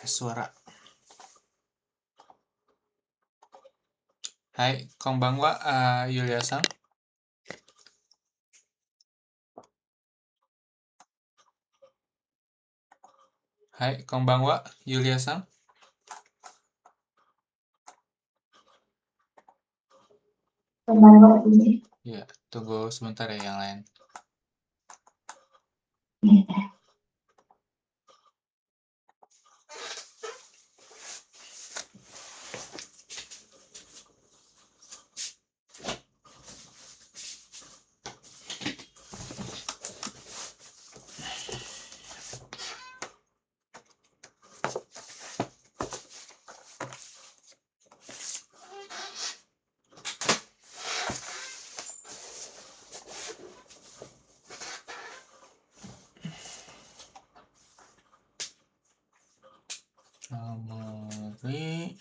suara. Hai, konbanwa, Yulia-san. Hai, konbanwa, Yulia-san. Ya, tunggu sebentar ya yang lain. Amori.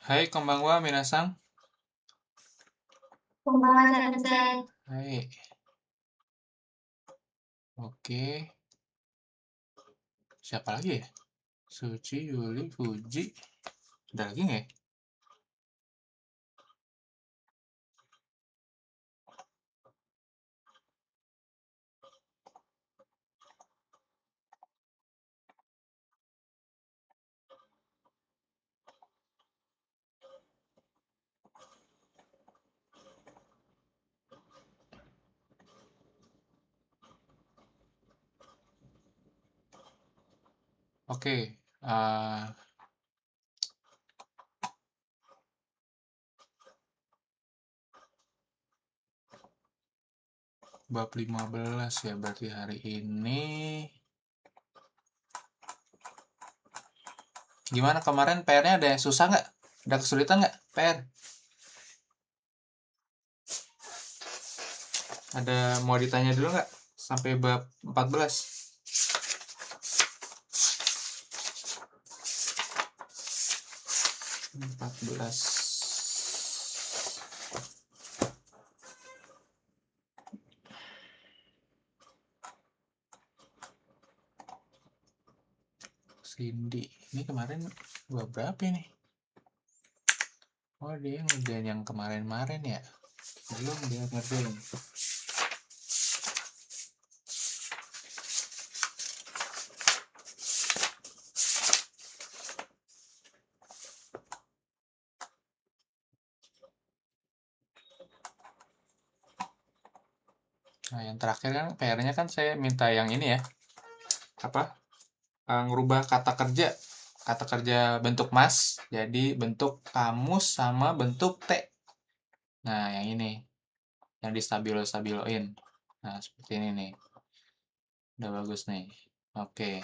Hai, konbanwa, minasan. Hai. Oke. Siapa lagi ya? Suci, Yuli, Fuji. Ada lagi nggak ya? Oke. Bab 15 ya berarti hari ini. Gimana kemarin PR-nya ada yang susah nggak? Ada kesulitan nggak PR? Ada mau ditanya dulu nggak? Sampai bab 14. 14. Cindy. Ini kemarin bab berapa ini? Oh, dia ngerjain yang kemarin-kemarin ya? Belum dia ngerjain. Nah, yang terakhir kan PR-nya kan saya minta yang ini ya. Apa? Ngerubah kata kerja. Kata kerja bentuk mas jadi bentuk kamus sama bentuk T. Nah, yang ini. Yang distabilo-stabiloin. Nah, seperti ini nih. Udah bagus nih. Oke.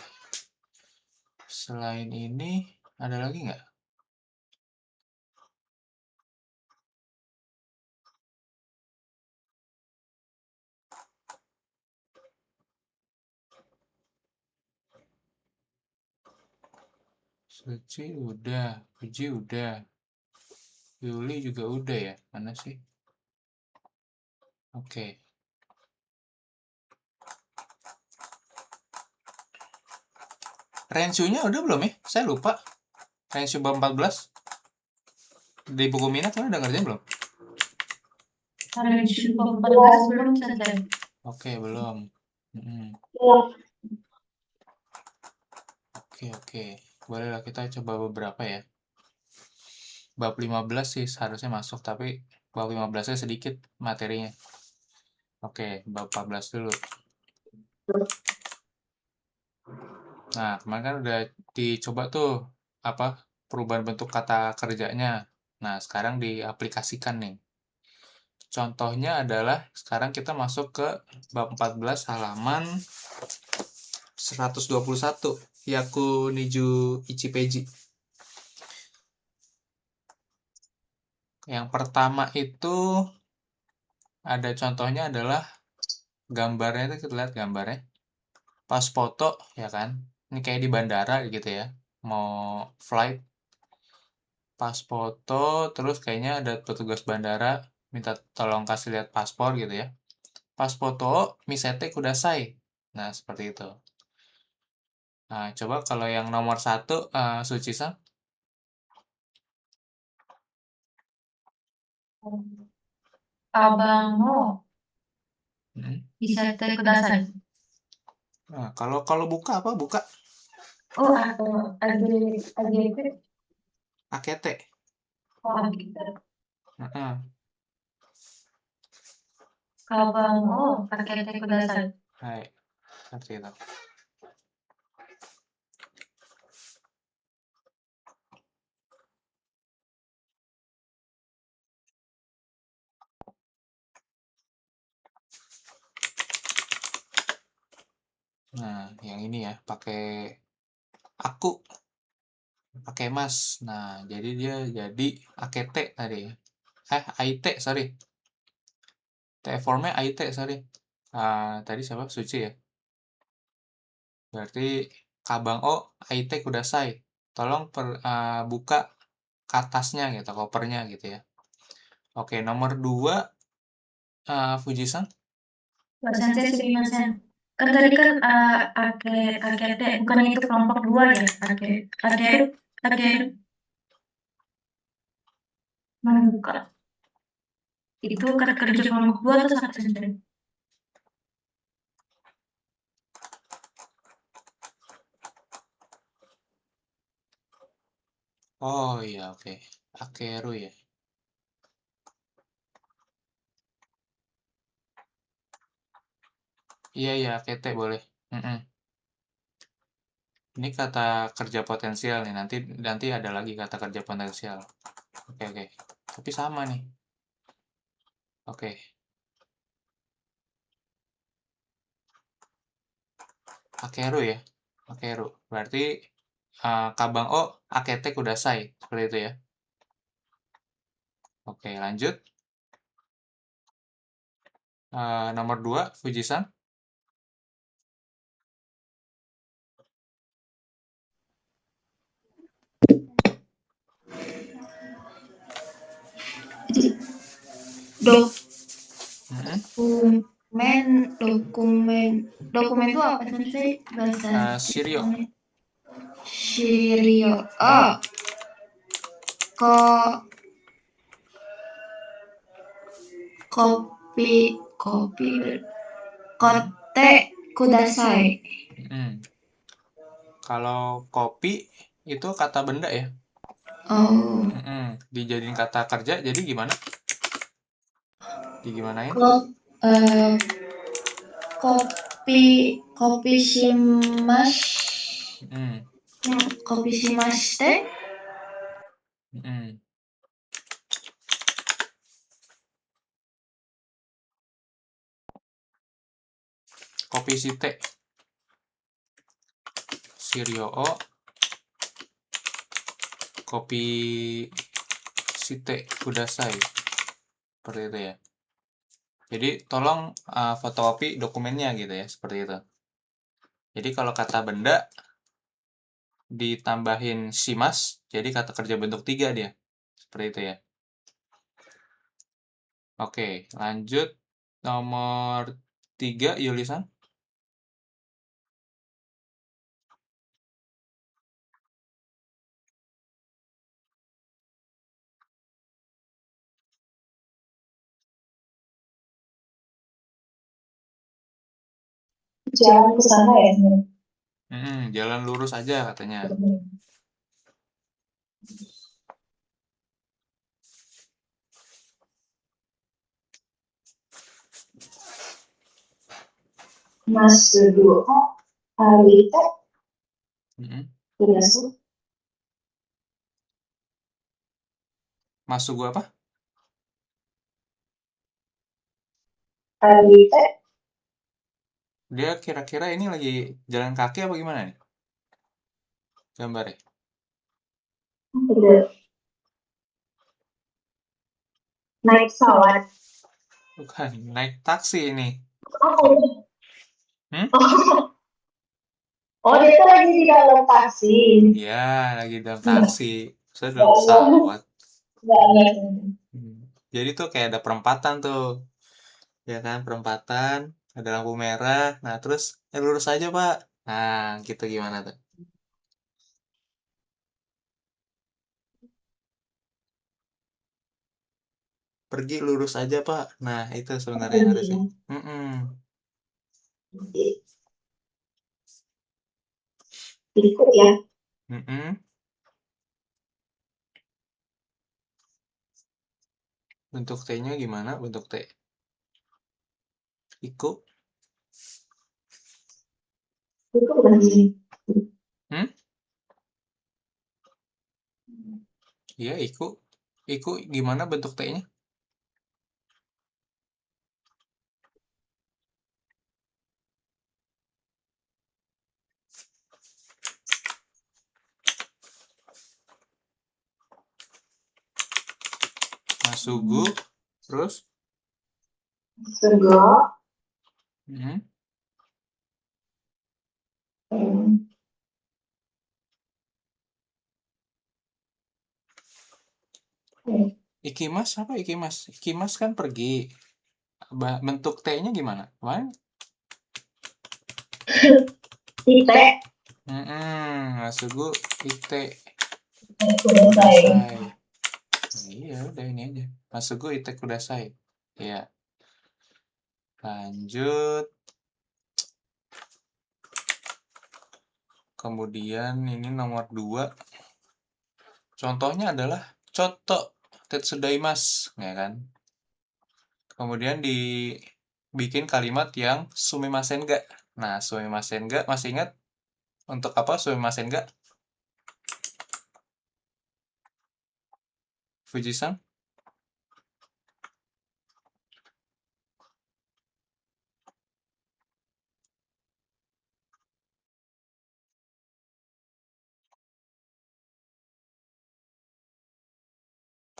Selain ini, ada lagi nggak? Suci udah, Puji udah, Yuli juga udah ya. Mana sih? Oke. Renshu-nya udah belum ya? Saya lupa. Renshu bab 14. Di buku minat kan udah ngerjain belum? Renshu 14 belum selesai. Oke, belum. Iya. Oke. Bolehlah kita coba beberapa ya. Bab 15 sih seharusnya masuk, tapi bab 15-nya sedikit materinya. Oke, bab 14 dulu. Nah, kemarin kan udah dicoba tuh apa perubahan bentuk kata kerjanya. Nah, sekarang diaplikasikan nih. Contohnya adalah sekarang kita masuk ke bab 14 halaman 121. Yaku Niju Ichipeji. Yang pertama itu ada contohnya adalah gambarnya itu kita lihat gambarnya. Pas foto ya kan. Ini kayak di bandara gitu ya. Mau flight. Pas foto terus kayaknya ada petugas bandara minta tolong kasih lihat paspor gitu ya. Pas foto misete kudasai. Nah, seperti itu. Nah, coba kalau yang nomor satu, Suci-san. Kabango Hmm. bisa kudasai. Nah, kalau buka apa? Buka Oh, age akete. oh age. Heeh. Kabango akete kudasai. Hai, seperti itu. Nah, yang ini ya, pakai aku, pakai mas. Nah, jadi dia jadi akete tadi ya. Aite, sorry. T formnya Aite, sorry. Tadi siapa? Suci ya. Berarti kabang O Aite kudasai. Tolong buka katasnya gitu, kopernya gitu ya. Oke, nomor 2, Fujisan. Sensei sumimasen. Kan tadi kan akete bukan itu kelompok dua ya. Akeru membuka. Itu kata kerja kelompok dua atau satu sensei? Oh iya, oke. Akeru ya. Iya, akete boleh. Mm-mm. Ini kata kerja potensial nih. Nanti ada lagi kata kerja potensial. Oke. Tapi sama nih. Oke. Akeru ya. Akeru. Berarti kabang O akete kudasai. Seperti itu ya. Oke, lanjut. Nomor 2, Fujisan. Mm-mm. Dokumen itu apa sensei bahasa Shirio. Shirio. Ko kopi kote kudasai. Mm-mm. Kalau kopi itu kata benda ya. Oh. Mm-mm. Dijadiin kata kerja, jadi gimana? Digimanain? Kopi shimash. Mm-mm. Kopi shimashite. Mm-mm. Kopi site. Shirio o kopi site kudasai. Seperti itu ya. Jadi tolong fotokopi dokumennya gitu ya, seperti itu. Jadi kalau kata benda ditambahin shimas, jadi kata kerja bentuk 3 dia. Seperti itu ya. Oke, lanjut Nomor 3, Yulisan. Jalan ke sana ya. Jalan lurus aja katanya. Mas dulu hari itu Mm-mm. berasal Masuk gua apa? hari itu Dia kira-kira ini lagi jalan kaki apa gimana nih? Gambarnya. udah naik pesawat. Bukan, naik taksi ini. Oh, Hmm? oh dia tuh lagi di dalam taksi. Iya, lagi dalam Enggak, taksi. Saya dalam enggak, pesawat. enggak. Hmm. Jadi tuh kayak ada perempatan tuh. Ya kan, perempatan. Ada lampu merah. Nah, terus, lurus aja, Pak. Nah, gitu gimana tuh? Pergi lurus aja, Pak. Nah, itu sebenarnya yang harusnya. Mm-mm. Ikut ya. Mm-mm. Bentuk T-nya gimana? Bentuk T. Iku. Ikut bukan sih. Hmm? Iya, iku. Iku gimana bentuk T-nya? Masugu. Terus? Sego. Mm-mm. Ikimas apa ikimas? Ikimas kan pergi. Bentuk T-nya gimana? Kemarin? Ite. Masugu ite Kudasai. kudasai. Iya, udah ini aja. Masugu ite kudasai. Iya. Lanjut. Kemudian ini nomor 2. Contohnya adalah coto tetsudaimasu, ya kan? Kemudian dibikin kalimat yang sumimasen ga. Nah, sumimasen ga masih ingat untuk apa sumimasen ga? Fujisan?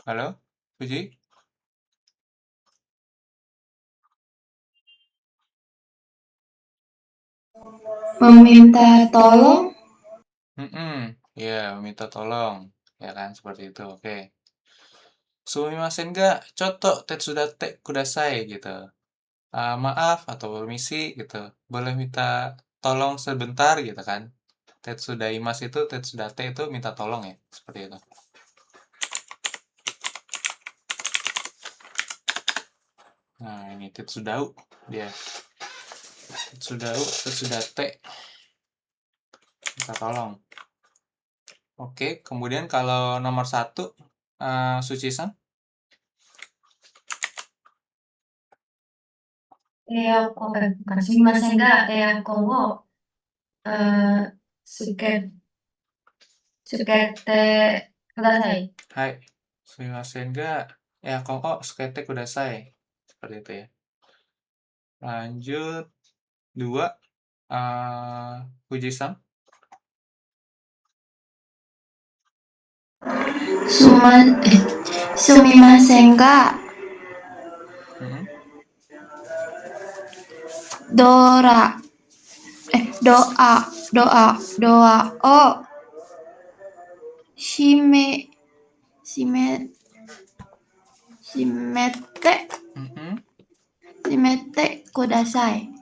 Halo? Fuji? Meminta tolong. Ya, minta tolong. Ya kan, seperti itu. Oke. Sumimasen ga coto tetsudate kudasai gitu. Maaf atau permisi gitu. Boleh minta tolong sebentar gitu kan. Tetsudaimasu itu tetsudate itu minta tolong ya, seperti itu. Nah, ini tetsudau dia. Tetsudate minta tolong. Oke, kemudian kalau nomor 1 Suci-san. Bukan sumimasen ga earphone wo suket sukete kudasai. Hai. Sumimasen ga koko sukete kudasai. Seperti itu ya. Lanjut 2 Fuji-san. Suma, sumimasen ga Mm-mm. dora doa o shime shime shimete Mm-mm. Shimete kudasai.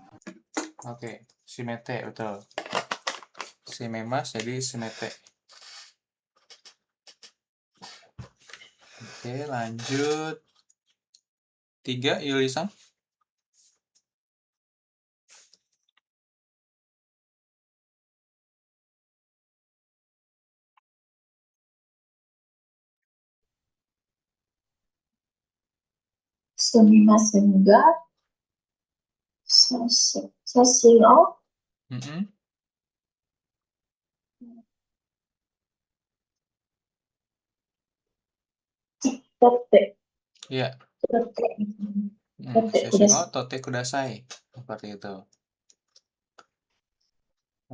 Oke, shimete betul. Shimemas jadi shimete. Oke, lanjut. 3, Yuli-san. Sumimasen ga sasio Mm-mm. totte Iya, totte totte sesi o kudasai. tote kudasai. Seperti itu.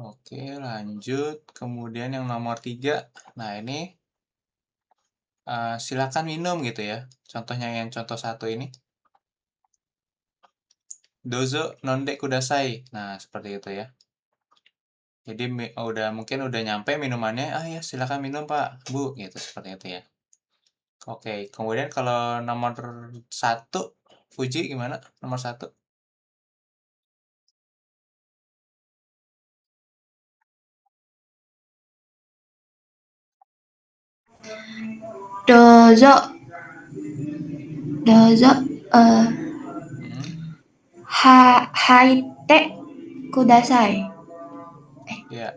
Oke, lanjut. Kemudian yang nomor 3. Nah, ini silakan minum gitu ya. Contohnya yang contoh 1 ini. Dozo nonde kudasai. Nah, seperti itu ya. Jadi mungkin udah nyampe minumannya, ya silakan minum Pak, Bu, gitu seperti itu ya. Oke, kemudian kalau nomor 1, Fuji gimana? Nomor 1. Dozo. Dozo. Mm, Haite kudasai. ya,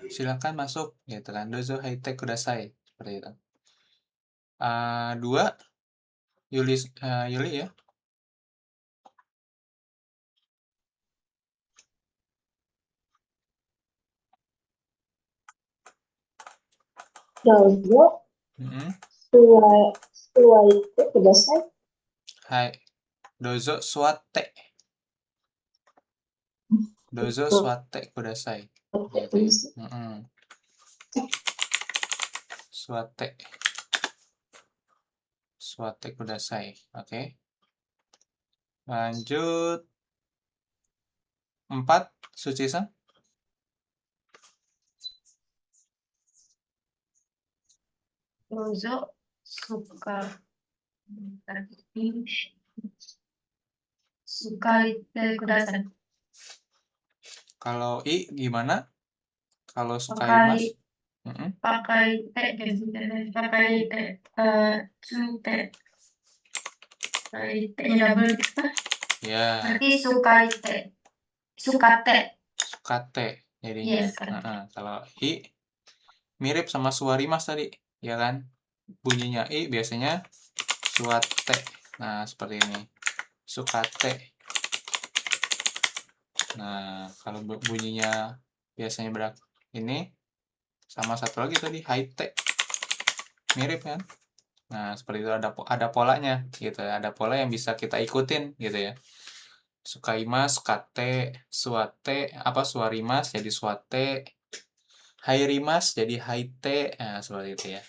silakan masuk gitu kan. Dozo haite kudasai seperti itu. 2, Yuli ya. Dozo Mm, suwaite kudasai. Hai, dozo suate. Dozo suate kudasai. Totte Gitu ya. kudasai. Suate. Suate kudasai. Oke. Lanjut 4, Suci-san. Dozo suka. Sukaite kudasai. Kalau I gimana? Kalau sukai Pakai mas? Mm-mm. pakai te gitu. Pakai te cute. Pakai te double gitu. Ya, Berarti sukaite. Sukate. sukate jadinya. Yes kan. Kalau I mirip sama suarimas tadi, ya kan? Bunyinya I biasanya suate. Nah, seperti ini. Sukate. Nah, kalau bunyinya biasanya ini sama satu lagi tadi haite. Mirip kan? Nah, seperti itu ada polanya gitu ya. Ada pola yang bisa kita ikutin gitu ya. Sukaimas, sukate, suate, suarimas jadi suate, hairimas jadi haite. Nah, seperti itu ya.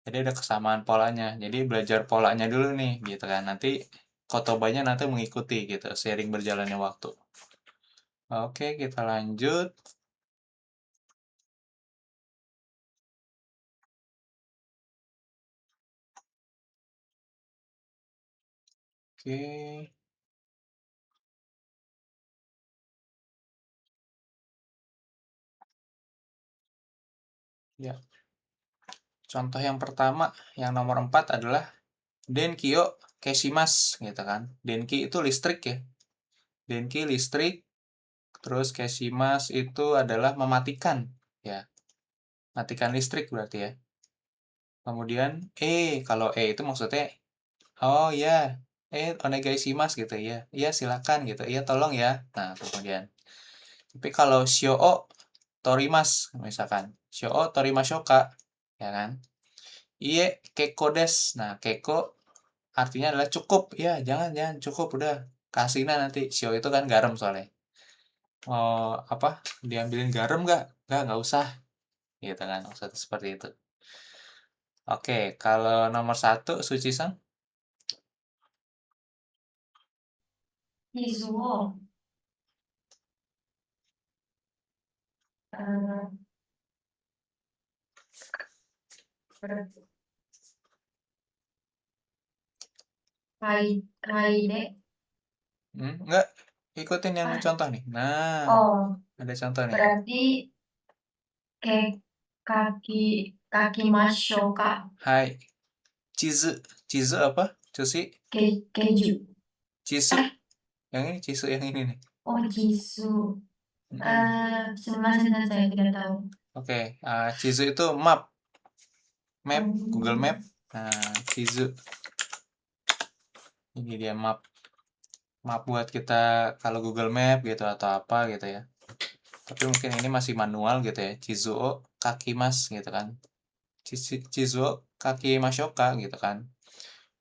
Jadi ada kesamaan polanya. Jadi belajar polanya dulu nih gitu kan. Nanti kotobanya nanti mengikuti gitu seiring berjalannya waktu. Oke, kita lanjut. Oke. Ya. Contoh yang pertama, yang nomor 4 adalah Denkyo Keshimas gitu kan. Denki itu listrik ya. Denki listrik, terus Keshimas itu adalah mematikan ya. Matikan listrik berarti ya. Kemudian kalau itu maksudnya oh ya, onegaishimasu gitu ya. Iya silakan gitu. Iya tolong ya. Nah, kemudian. Tapi kalau shio torimas misalkan. Shio torimashouka ya kan. Iye keko des. Nah, keko artinya adalah cukup. Ya, jangan jangan cukup udah. Kasihna nanti. Shio itu kan garam soalnya. Oh, diambilin garam nggak usah. Gitu kan. Maksudnya seperti itu. Oke, kalau nomor 1, Suci-san. Izuo. Hai, haide Enggak, ikutin yang Ah. contoh nih. Nah, Oh, ada contoh nih. berarti kaki Mashoka. Hai, chizu apa? Cusi, Keju. chisu. Yang ini chisu yang ini nih. Oh, Jisoo. Mm-mm. Sumimasen, saya tidak tahu. Oke, chizu itu map, Google Oh. Map. Nah, chizu ini dia map buat kita kalau Google Map gitu atau apa gitu ya. Tapi mungkin ini masih manual gitu ya. Chizuo Kakimas gitu kan. Chizuo Kaki Mashoka gitu kan.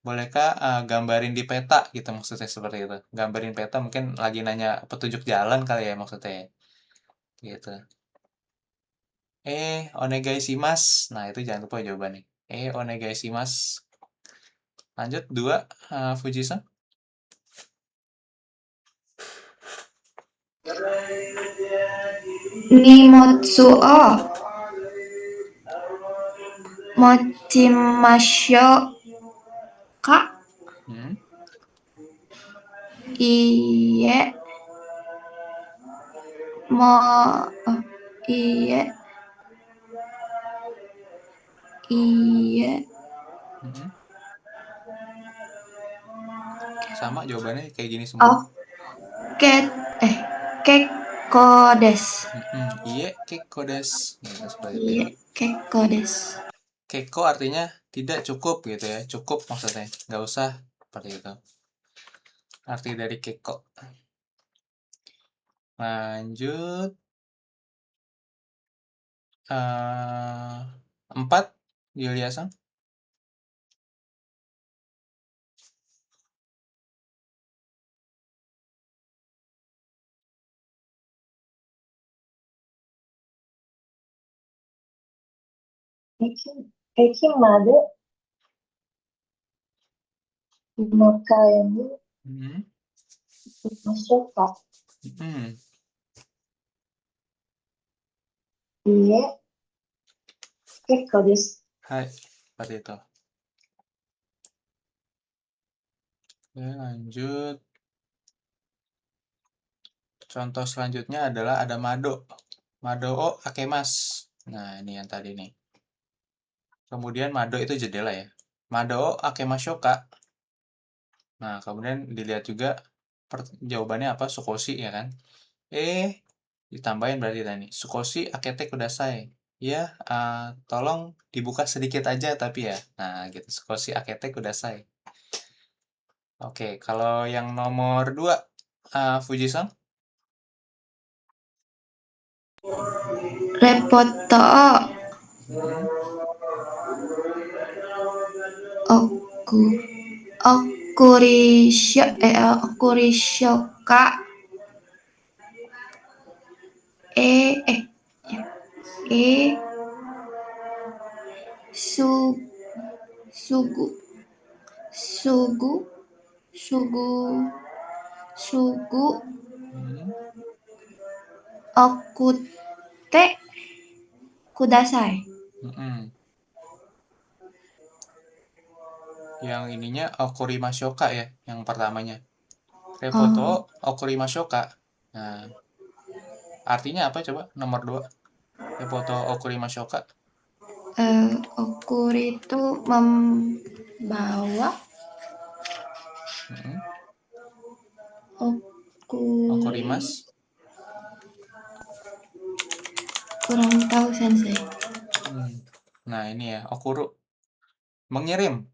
Bolehkah gambarin di peta gitu maksudnya seperti itu. Gambarin peta mungkin lagi nanya petunjuk jalan kali ya maksudnya ya. Gitu. Onegai shimasu. Nah, itu jangan lupa jawabannya. Onegai shimasu. Lanjut 2, Fujisan. Nimotsu o mochimashou ka? Hmm. Iye. Iye. Iye. Hmm. Sama jawabannya kayak gini semua. Oh, kekko desu. Iye kekko desu. Gitu, seperti itu. Iye, kekko desu. Kekko artinya tidak cukup gitu ya. Cukup maksudnya. Nggak usah seperti itu. Arti dari kekko. Lanjut. 4, Yulia-san. Ekimade Makaemu Hmm. Mashoka. Hmm. Iye, kekko desu. Hai, seperti itu. Oke, lanjut. Contoh selanjutnya adalah ada mado. Mado o akemas. Nah, ini yang tadi nih. Kemudian mado itu jendela ya. Mado o akemashoka. Nah, kemudian dilihat juga jawabannya apa? Sukoshi ya kan? Ditambahin berarti tadi. Sukoshi akete kudasai. Ya, tolong dibuka sedikit aja tapi ya. Nah, gitu. Sukoshi akete kudasai. Oke, kalau yang nomor 2, Fujisan. Repoto Hmm. oku okurishoka e e su sugu sugu sugu sugu Hmm. okute kudasai. Mm-mm. Yang ininya okurimashoka ya, yang pertamanya. Repoto okurimashoka. Nah, artinya apa coba nomor 2? Repoto okurimashoka. Okuri itu membawa. Mm-mm. Okuri Okurimas. kurang tahu sensei. Nah, ini ya, okuru. Mengirim.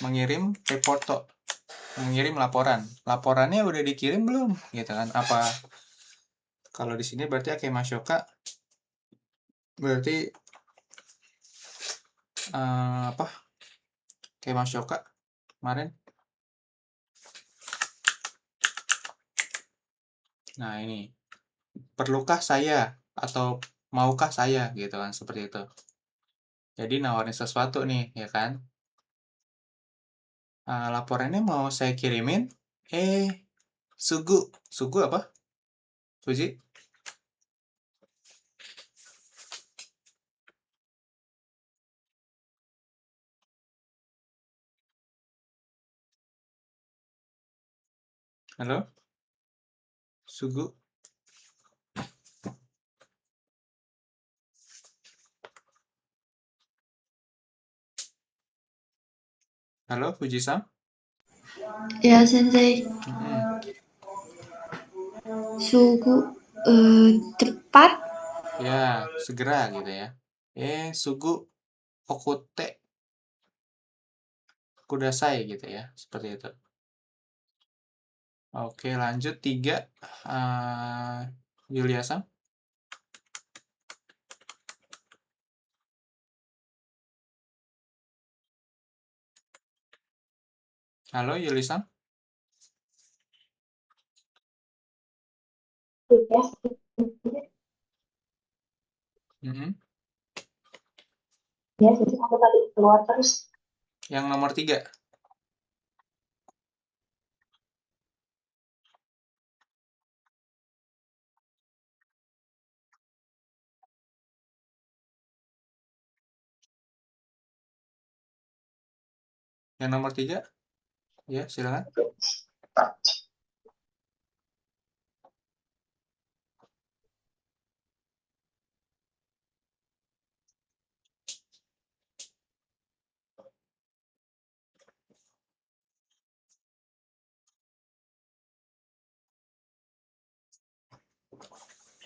Mengirim reporto. Mengirim laporan. Laporannya udah dikirim belum? Gitu kan. Apa kalau di sini berarti akemashoka berarti apa? Akemashoka kemarin. Nah, ini. Perlukah saya atau maukah saya gitu kan seperti itu. Jadi nawarin sesuatu nih, ya kan? Laporannya mau saya kirimin. Sugu. Sugu apa? Fuji? Halo? Sugu? Halo, Fujisan? Ya, Sensei. Mm-mm. Sugu cepat. Ya, segera gitu ya. Sugu okute kudasai gitu ya. Seperti itu. Oke, lanjut 3. Yulia-san. Halo, Yulia-san? Yes. Mm-mm. Ya, jadi aku tadi keluar terus. Yang nomor 3. Yang nomor 3? Ya, silakan.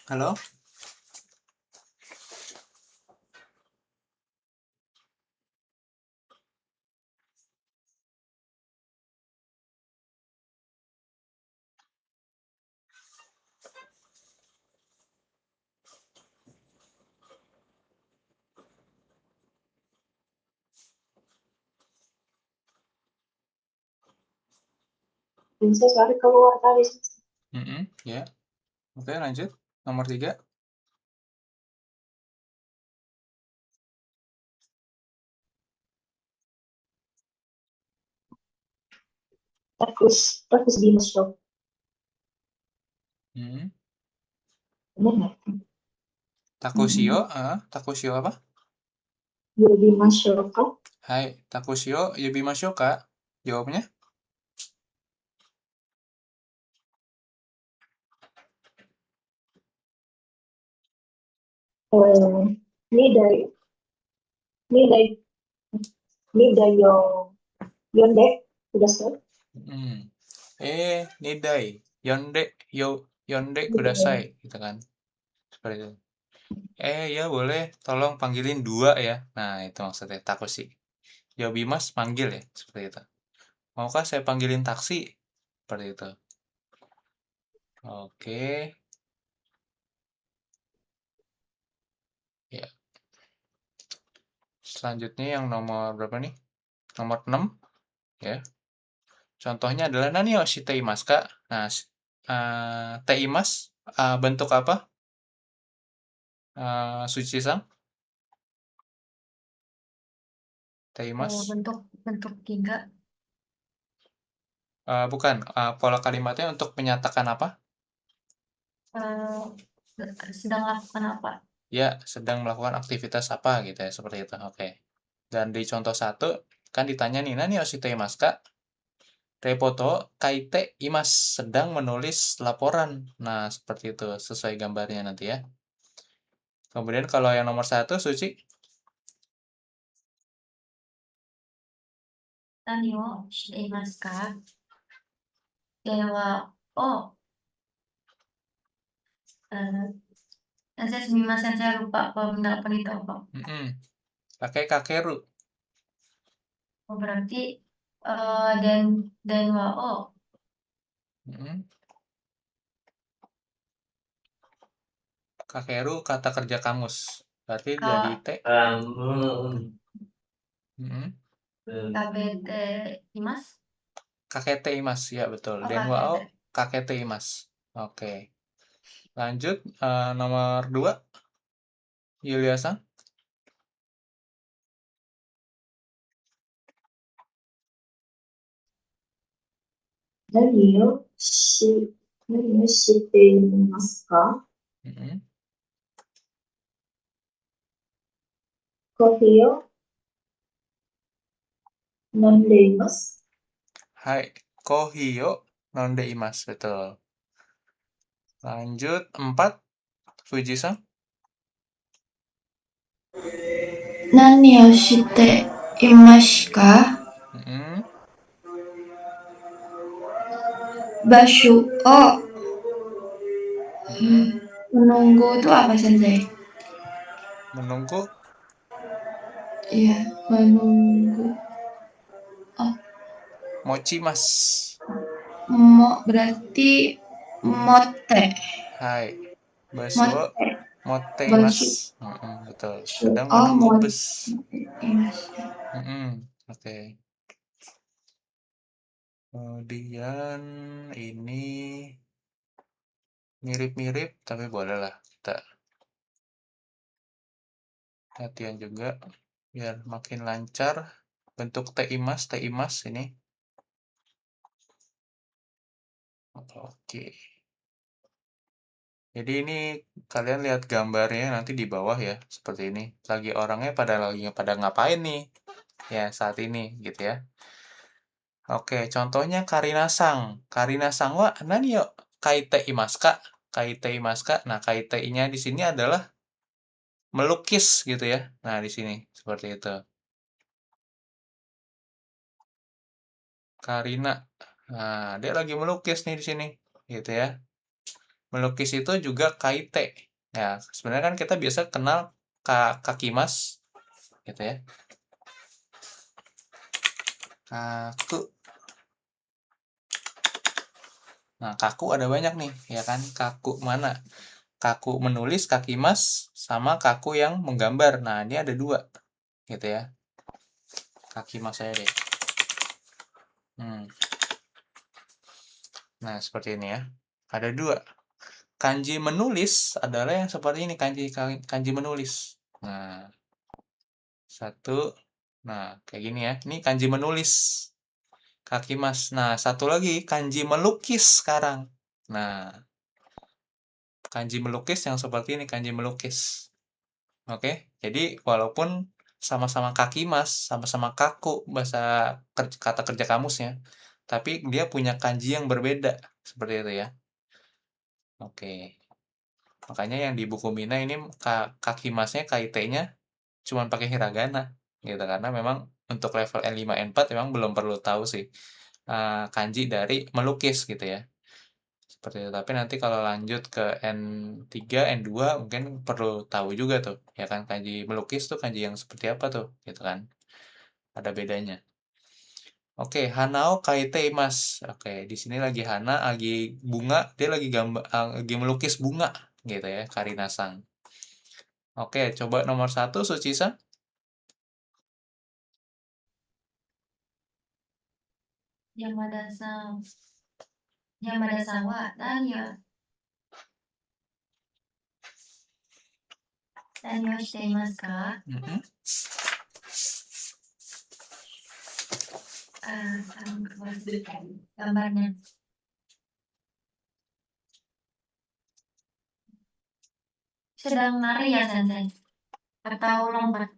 Halo? Princess baru keluar tadi. Mm-mm. Ya. Oke, lanjut. Nomor 3. Terus di masuk. Mm-mm. Benar nggak? Takushio. Takushio apa? Di masuk. Hai, Takushio Yubimashio, Kak. Jawabnya? Ini dari ini dari ini dari Yonde udah selesai. Hmm. Nidai. Yonde kudasai. Gitu kan. Seperti itu. Ya boleh. Tolong panggilin 2 ya. Nah, itu maksudnya. Takushi. Yobimas panggil ya. Seperti itu. Maukah saya panggilin taksi? Seperti itu. Oke. Ya. Selanjutnya yang nomor berapa nih? Nomor 6. Ya. Contohnya adalah nani o shite imasu ka? Nah, teimas bentuk apa? Suci-san? Teimas? Bentuk bentuk 3. Bukan, pola kalimatnya untuk menyatakan apa? Sedang lakukan apa? Ya, sedang melakukan aktivitas apa gitu ya, seperti itu. Oke. Dan di contoh 1, kan ditanya nih, nani o shite imasu ka? Repoto kaite imas, sedang menulis laporan. Nah, seperti itu, sesuai gambarnya nanti ya. Kemudian kalau yang nomor 1, Suci? Nani wo shite imasu ka? Dewa o saya sumimasen, saya lupa pengungkapan itu apa. Pakai kakeru. Berarti denwa o. Mm-mm. Kakeru kata kerja kamus. Berarti jadi Ka T. Mm-mm. KBT Imas. Kakete imas, ya betul. Oh, Denwa o KKT. kakete imas. Oke. Lanjut, nomor 2, Yulia-san. Daniel, Daniel していますか？ Mm-mm. コーヒーを飲んでいます。 Hai, kohiyo nonde imas, betul. Lanjut 4, Fuji-san. Nani o shite imasu ka? Mm-mm. Basho o Mm-mm. menunggu itu apa sensei? Menunggu Iya, menunggu. Oh, mochimas. berarti mote. Hai. Basu Mote. mote imas. Basho. Betul. Sedang Oh, menunggu mote bus. imasu. Oke. Kemudian ini mirip-mirip, tapi bolehlah kita latihan juga biar makin lancar. Bentuk T imas ini. Oke. Jadi ini kalian lihat gambarnya nanti di bawah ya, seperti ini. Orangnya lagi pada ngapain nih? Ya, saat ini gitu ya. Oke, contohnya Karina-sang. Karina-sang wa nani yo kaite imasu ka? Kaite imasu ka? Nah, kaite-nya di sini adalah melukis gitu ya. Nah, di sini seperti itu. Karina. Nah, dia lagi melukis nih di sini gitu ya. Melukis itu juga kaite. Ya, sebenarnya kan kita biasa kenal kakimas gitu ya. Kaku. Nah, kaku ada banyak nih, ya kan? Kaku mana? Kaku menulis, kakimas, sama kaku yang menggambar. Nah, ini ada 2, gitu ya. Kakimas saya deh. Nah, seperti ini ya. Ada 2. Kanji menulis adalah yang seperti ini, kanji menulis. Nah, 1. Nah, kayak gini ya. Ini kanji menulis. Kakimas. Nah, satu lagi kanji melukis sekarang. Nah, kanji melukis yang seperti ini, kanji melukis. Oke, jadi walaupun sama-sama kakimas, sama-sama kaku bahasa kata kerja kamusnya, tapi dia punya kanji yang berbeda, seperti itu ya. Oke, makanya yang di buku Mina ini kakimasnya, KIT-nya cuma pakai hiragana, gitu, karena memang untuk level N5, N4 memang belum perlu tahu sih kanji dari melukis gitu ya. Seperti itu. Tapi nanti kalau lanjut ke N3, N2 mungkin perlu tahu juga tuh, ya kan, kanji melukis tuh kanji yang seperti apa tuh, gitu kan. Ada bedanya. Oke, hanao kaite mas. Oke, di sini lagi Hana, lagi bunga, dia lagi lagi melukis bunga, gitu ya, Karina-sang. Oke, coba nomor 1, Suci-san. Yamada-san. Yamada-san wa nani o shite imasu ka? Mm-mm. Gambarnya. Sedang nari ya, Sensei? Atau lompat?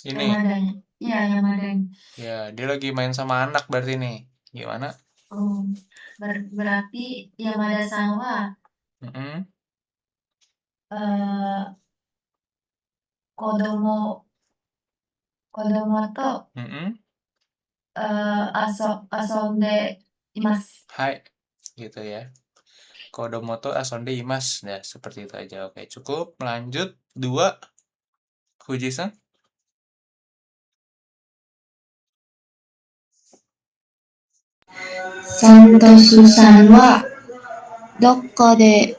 Ini, Yamadanya. Iya, Yamadanya. ya, dia lagi main sama anak berarti nih. Gimana? Oh, berarti Yamada-san wa Mm-mm. kodomo to Mm-mm. asonde imasu. Hai, gitu ya. Kodomoto asonde imas. Nah, seperti itu aja. Oke, cukup. Lanjut. 2, Fuji-san. Santosu-san wa doko de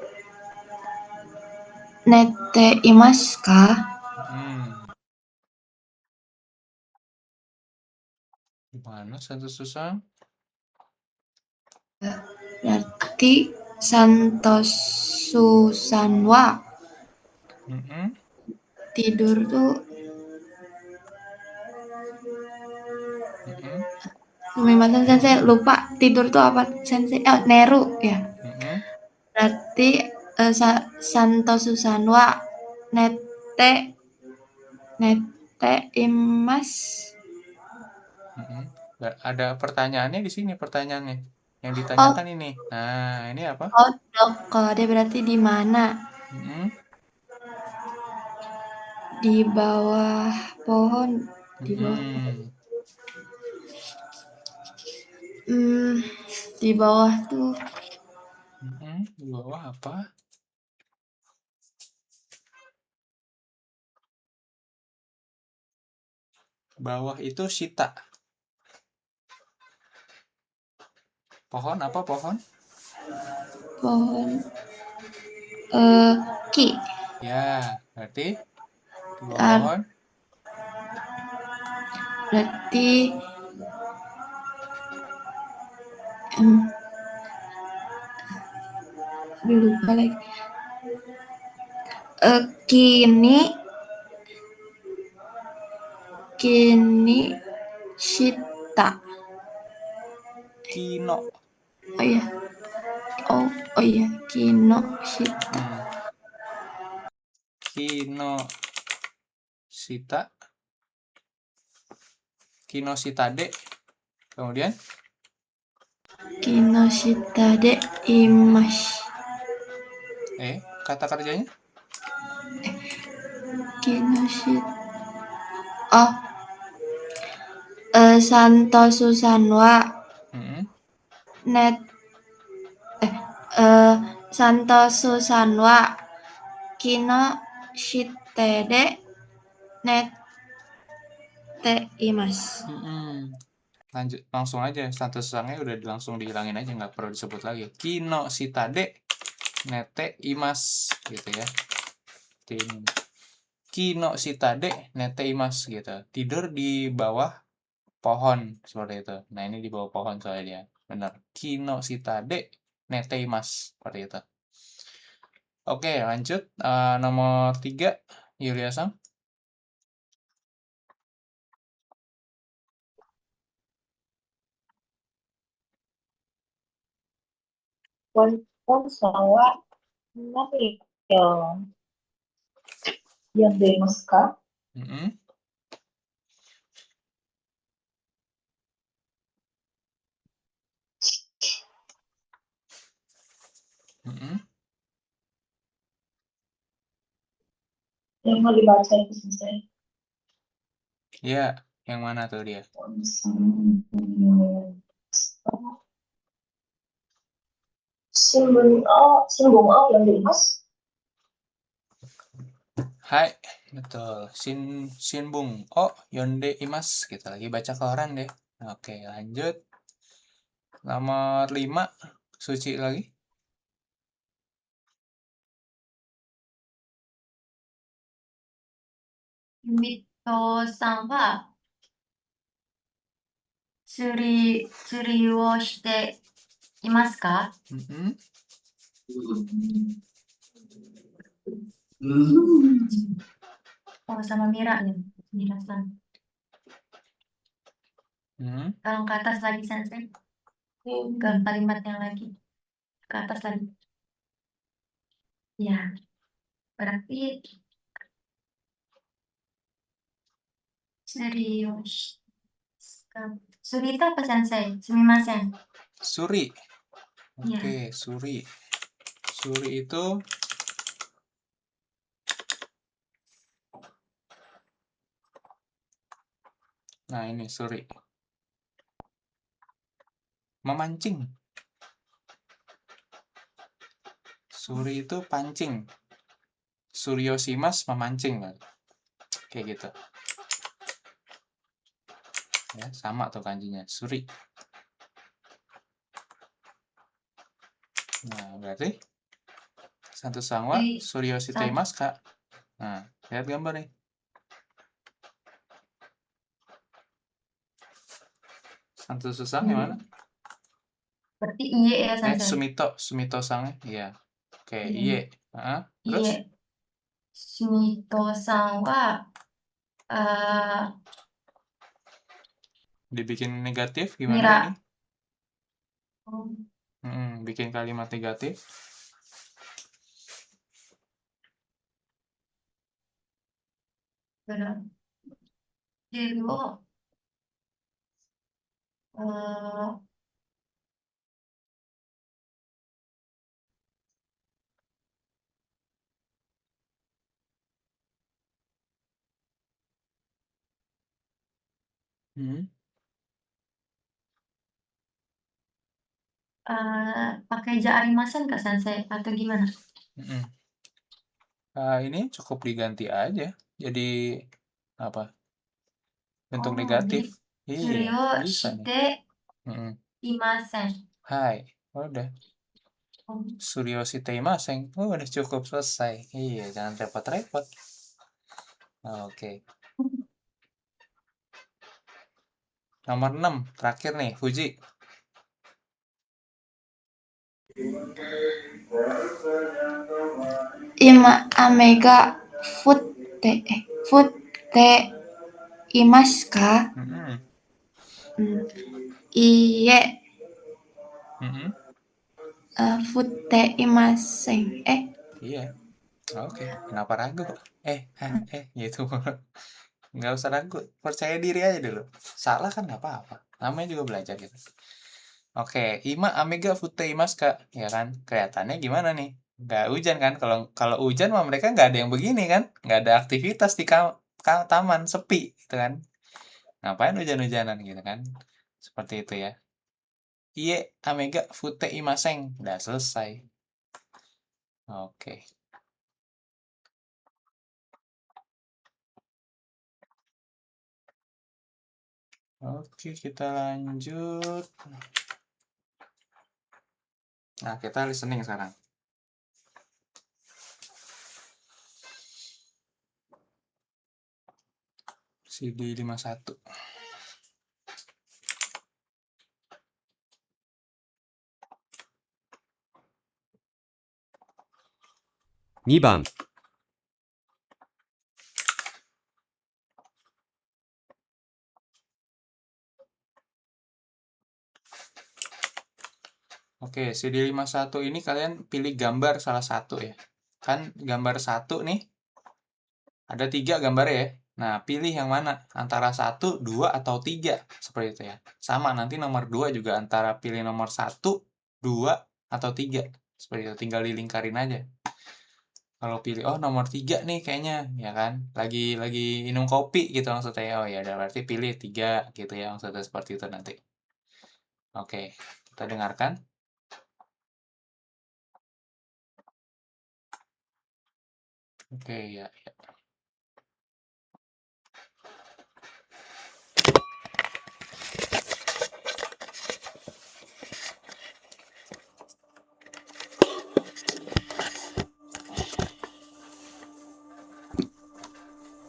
nette imasu ka? Gimana Santosu-san? Berarti Santosu-san wa Mm-mm. tidur tuh Mm-mm. Sumimasen sensei, lupa tidur tuh apa sensei? Neru ya. Mm-mm. Berarti Santosu-san wa nette imas. Mm-mm. Ada pertanyaannya di sini, pertanyaannya. Yang ditanyakan ini. Nah, ini apa? Oh, dok, berarti di mana? Mm-mm. Di bawah pohon. Di bawah. Mm-mm. Di bawah tuh. Mm-mm. Di bawah apa? Bawah itu Sita. Pohon apa pohon? Pohon. Ki. Ya, berarti di bawah Ar- pohon. Berarti em, lupa lagi. Kini Shita. Kino. Oh iya. Oh iya, Kino Shita. Kino Sita. Kino Sitade. Kemudian Kino Shita de Imash. kata kerjanya? Kino Shita. Oh, Santo Susanwa Mm-mm. net Santo Susanwa Kino Shitede net te imas. Mm-mm. Lanjut langsung aja, status sangnya udah langsung dihilangin aja, nggak perlu disebut lagi. Kino Sitade nete imas gitu ya. Kino Sitade nete imas gitu. Tidur di bawah pohon seperti itu. Nah, ini di bawah pohon soalnya dia. Benar. Kino Sitade nete imas seperti itu. Oke, lanjut. Nomor 3, Yulia-san. Wonton sawa nanti yang demos ka? Mm-mm. Mm-mm. Yang mau dibaca itu selesai. Ya, yang mana tuh dia? Simbung O yang demos. Hai, betul. Shinbung o yonde imas. Kita lagi baca koran deh. Oke, lanjut. Nomor 5, Suci lagi. Yumito-san wa tsuri wo shite imasu ka? Mm-mm. Oh, sama Mira ya. Mira-san. Mm-mm. Tolong ke atas lagi, Sensei. Ke kalimat yang lagi. Ke atas lagi. Ya, berarti tsuri wo shite. Suri itu apa, Sensei? Sumimasen. Suri. Ya. Oke, suri. Suri itu nah ini suri. Memancing. Suri itu pancing. Suryosimas memancing kan. Kayak gitu. Ya, sama tuh kanjinya. Suri. Nah, berarti satu sangwa Jadi, Suryoshiteimas Kak. Nah, lihat gambar nih. Santo Susang yang mana? berarti iye ya, Sensei. Sumito Sangnya. Iya. Oke, Iya. iye. Terus? Iye. Sumito-san wa Dibikin negatif gimana Mira. ini? Bikin kalimat negatif. Benar. Dewa. Hmm. Pakai ja arimasen kak Sensei atau gimana? Mm-mm. Ini cukup diganti aja. Jadi apa? Bentuk Oh, jadi negatif. Iya, suryo bisa nih. shite Mm-mm. imasen. Hai, udah. Oh, Suryo Shiteimaseng. Oh, udah cukup selesai. Iya, jangan repot-repot. Oke. Nomor 6, terakhir nih, Fuji. Ima Amega Food Food te Imasu ka? Mm-mm. Hmm. Iye, Mm-mm. Food te Imaseng. Iya, oke. Kenapa ragu? Gitu. Nggak usah ragu. Percaya diri aja dulu. Salah kan nggak apa-apa. Namanya juga belajar gitu. Oke, Ima Amega Fute Imas Kak. Ya kan? Kelihatannya gimana nih? Nggak hujan kan? Kalau kalau hujan mah mereka nggak ada yang begini kan? Nggak ada aktivitas di taman, sepi gitu kan? Ngapain hujan-hujanan gitu kan? Seperti itu ya. Iye Amega Fute Imaseng. Udah selesai. Oke. Oke, kita lanjut. Nah, kita listening sekarang. CD 51. 2番、Oke, CD 51 ini kalian pilih gambar salah satu ya. Kan gambar satu nih, ada 3 gambar ya. Nah, pilih yang mana? Antara 1, 2, atau 3. Seperti itu ya. Sama, nanti nomor 2 juga antara pilih nomor 1, 2, atau 3. Seperti itu, tinggal dilingkarin aja. Kalau pilih, oh nomor 3 nih kayaknya, ya kan? Lagi minum kopi gitu maksudnya. Oh ya udah berarti pilih 3 gitu ya. Maksudnya seperti itu nanti. Oke, kita dengarkan. Oke, ya.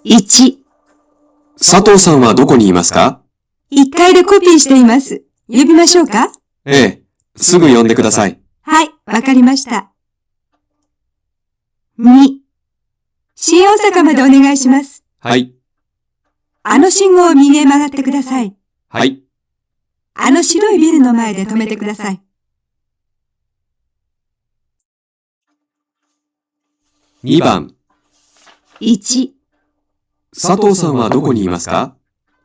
1、佐藤さんはどこにいますか？ 1階でコピーしています。呼びましょうか？ええ、すぐ呼んでください。はい、わかりました。2、新大阪までお願いします。はい、あの信号を右へ曲がってください。はい、あの白いビルの前で止めてください。2番、 1、佐藤さんはどこにいますか？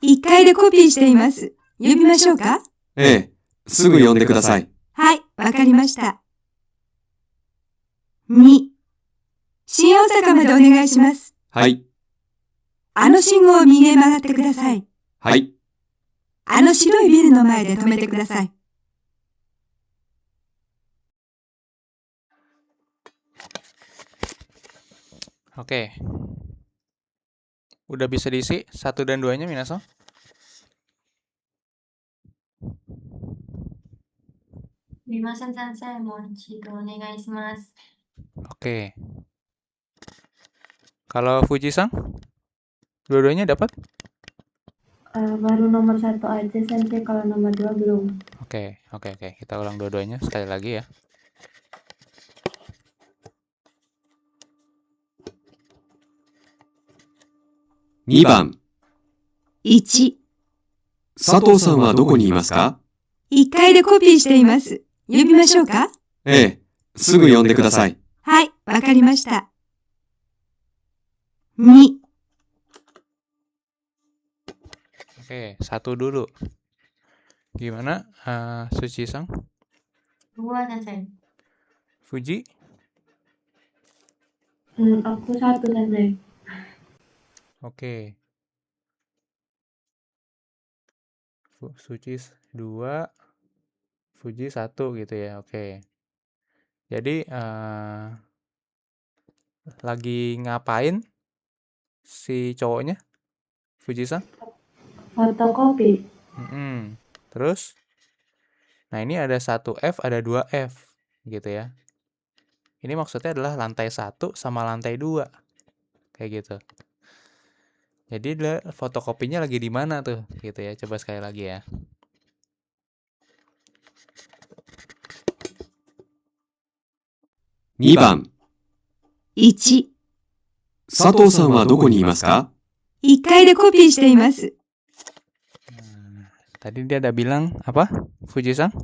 1階でコピーしています。呼びましょうか？ええ、すぐ呼んでください。はい、わかりました。2、新大阪までお願いします。はい、あの信号を右へ曲がってください。はい、あの白いビルの前で止めてください。Oke. Udah bisa diisi 1 dan 2-nya, Minasan? Sumimasen Sensei, mochido onegaishimasu. Oke. Kalau Fuji-san? Dua-duanya dapat? Baru nomor 1 aja Sensei, kalau nomor 2 belum. Oke. Kita ulang dua-duanya sekali lagi ya.2番、 1、佐藤さんはどこにいますか？ 1階でコピーしています。呼びましょうか？ええ、すぐ呼んでください。はい、わかりました。2、Oke, 1 dulu. Gimana, Sushi-san? 2 Sensei. Fuji? Aku 1 Sensei. Oke. Suci 2, Fuji 1 gitu ya. Oke. Jadi lagi ngapain si cowoknya? Fuji-san? Fotokopi. Terus, nah ini ada 1F, ada 2F gitu ya. Ini maksudnya adalah lantai 1 sama lantai 2. Kayak gitu. Jadi fotokopinya lagi di mana tuh? Gitu ya. Coba sekali lagi ya. ?2 番、 1、佐藤さんはどこにいますか？ 1階でコピーしています。 Tadi dia ada bilang apa? Fuji-san?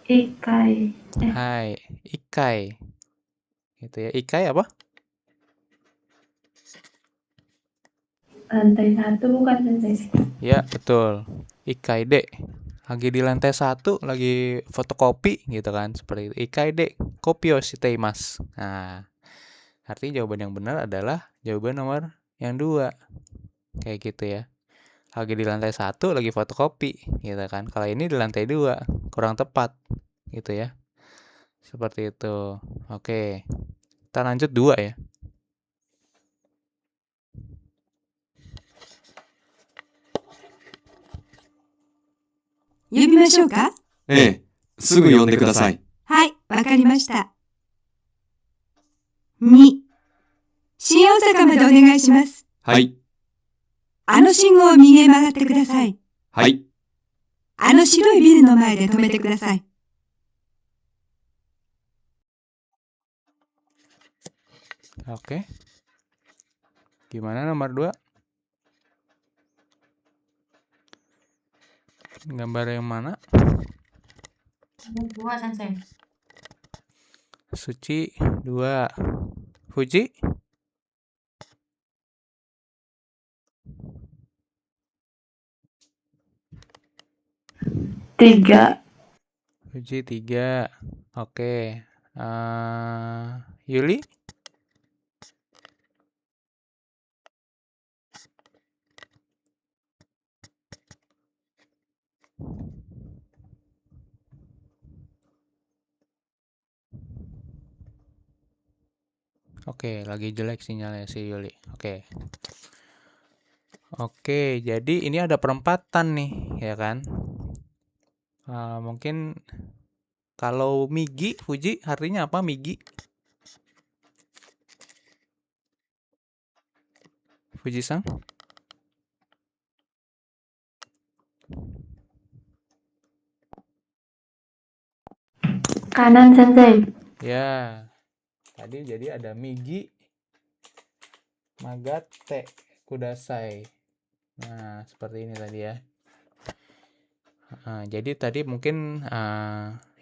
Ikai. Hai, Ikai. Gitu ya. Ikai apa? Lantai 1 bukan sensei. Ya, betul. Ikai de. Lagi di lantai 1, lagi fotokopi gitu kan. Seperti itu. Ikai de, kopi o shiteimasu. Nah, artinya jawaban yang benar adalah jawaban nomor yang 2. Kayak gitu ya. Lagi di lantai 1, lagi fotokopi gitu kan. Kalau ini di lantai 2, kurang tepat gitu ya. Seperti itu. Oke. Kita lanjut 2 ya. 呼びましょうか？ ええ、すぐ呼んでください。 はい、わかりました。 2、新大阪までお願いします。 はい、 あの信号を右へ曲がってください。 はい、 あの白いビルの前で止めてください。 Oke. Gimana nomor 2? Gambar yang mana? Nomor 2, Sensei. Suci 2. Fuji? Tiga. Fuji 3. Oke. Yuli? Oke, lagi jelek sinyalnya si Yuli. Oke. Oke, jadi ini ada perempatan nih, ya kan? Mungkin kalau Migi, Fuji, artinya apa Migi? Fuji-san? Kanan sensei. Ya. Tadi jadi ada Migi, Magate, Kudasai. Nah, seperti ini tadi ya. Jadi tadi mungkin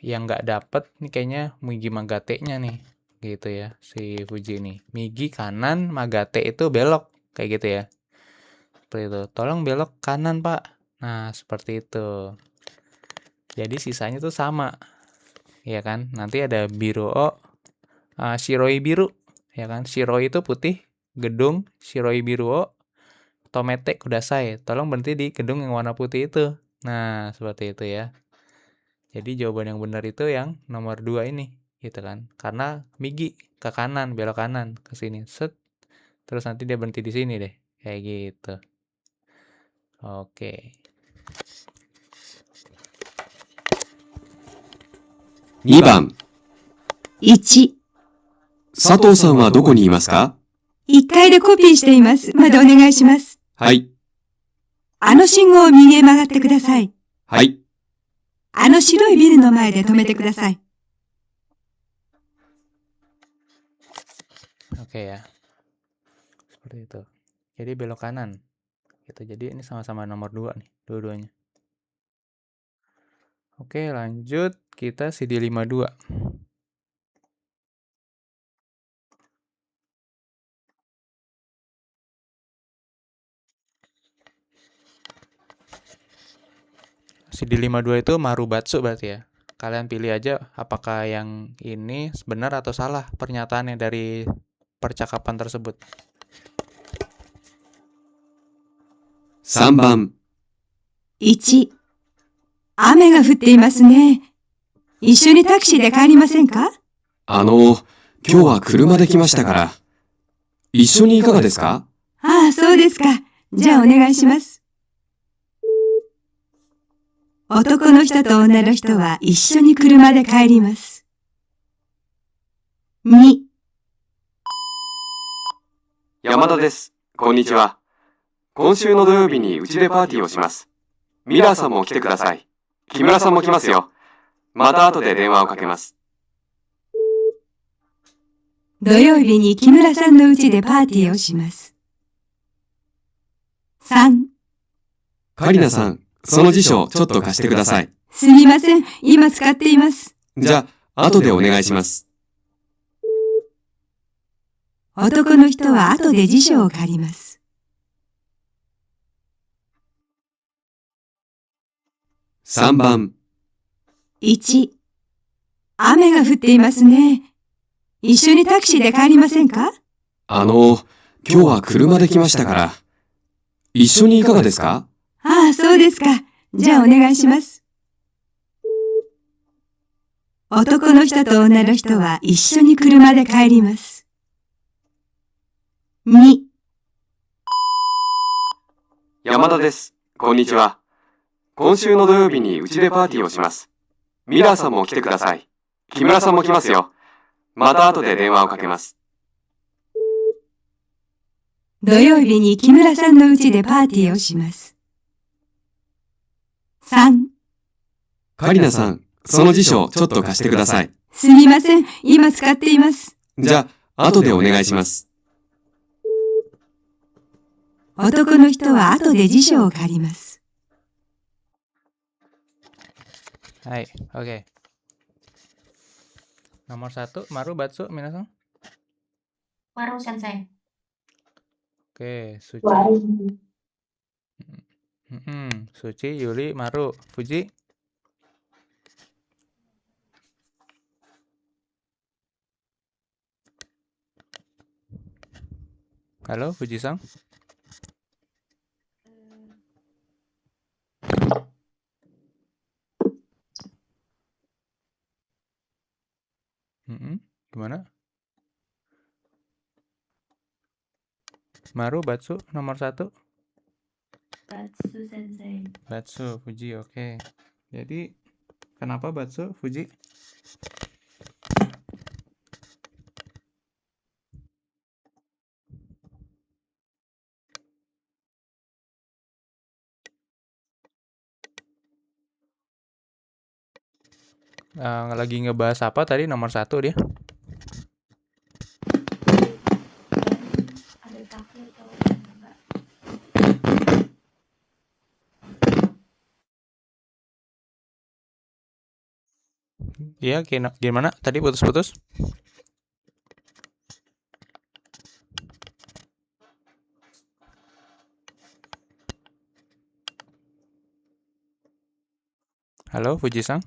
yang nggak dapet nih kayaknya Migi Magate-nya nih. Gitu ya, si Fuji nih. Migi kanan, Magate itu belok. Kayak gitu ya. Seperti itu. Tolong belok kanan, Pak. Nah, seperti itu. Jadi sisanya tuh sama. Ya kan? Nanti ada Biruo, Shiroi biru. Ya kan? Shiroi itu putih, gedung, Shiroi biruo, Tomete kudasai. Tolong berhenti di gedung yang warna putih itu. Nah, seperti itu ya. Jadi jawaban yang benar itu yang nomor 2 ini, gitu kan. Karena Migi ke kanan, belok kanan ke sini. Set. Terus nanti dia berhenti di sini deh. Kayak gitu. Oke. 2番、 1、佐藤さんはどこにいますか？ 1階でコピーしています。までお願いします。 はい、 あの信号を右へ曲がってください。 はい、 あの白いビルの前で止めてください。 Oke ya. Seperti itu. Jadi belok kanan. Gitu. Jadi ini sama-sama nomor 2 nih, dua-duanya. Oke, lanjut kita CD 52. CD 52 itu Marubatsu berarti ya. Kalian pilih aja apakah yang ini benar atau salah pernyataannya dari percakapan tersebut. 3番、1、雨が降っていますね。一緒にタクシーで帰りませんか？今日は車で来ましたから。一緒にいかがですか？ああ、そうですか。じゃあお願いします。男の人と女の人は一緒に車で帰ります。2、山田です。こんにちは。今週の土曜日にうちでパーティーをします。ミラーさんも来てください。木村さんも来ますよ。また後で電話をかけます。土曜日に木村さんの家でパーティーをします。3、カリナさん、その辞書ちょっと貸してください。すみません。今使っています。じゃあ、後でお願いします。男の人は後で辞書を借ります。3番、 1、雨が降っていますね。一緒にタクシーで帰りませんか？今日は車で来ましたから。一緒にいかがですか？ああ、そうですか。じゃあお願いします。男の人と女の人は一緒に車で帰ります。2、山田です。こんにちは。今週の土曜日にうちでパーティーをします。ミラーさんも来てください。木村さんも来ますよ。また後で電話をかけます。土曜日に木村さんの家でパーティーをします。3、カリナさん、その辞書ちょっと貸してください。すみません。今使っています。じゃあ、後でお願いします。男の人は後で辞書を借ります。はい、oke. Nomor 1, Maru Batsu, minasan. Maru sensei. Oke, Suci. Suci, Yuli, Maru, Fuji. Halo, Fuji-san. Gimana? Maru, Batsu, nomor 1. Batsu sensei. Batsu, Fuji, oke. Jadi, kenapa Batsu, Fuji? Lagi ngebahas apa tadi nomor 1 dia? Ada takut atau enggak? Iya, gimana? Tadi putus-putus? Halo, Fuji-san?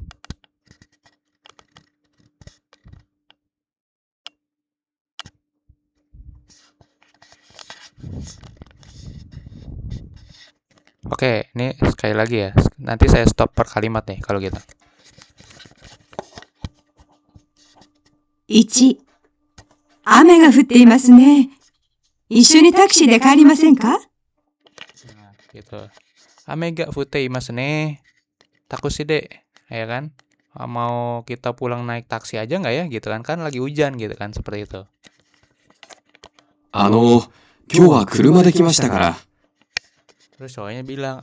Oke, ini sekali lagi ya. Nanti saya stop per kalimat nih kalau gitu. 1、雨が降っていますね。一緒にタクシーで帰りませんか？ Nah, gitu. Ame ga futeimasu ne. Takushi de, ya kan? Mau kita pulang naik taksi aja nggak ya gitu kan? Kan lagi hujan gitu kan, seperti itu. 今日は車で来ましたから。 Terus cowoknya bilang,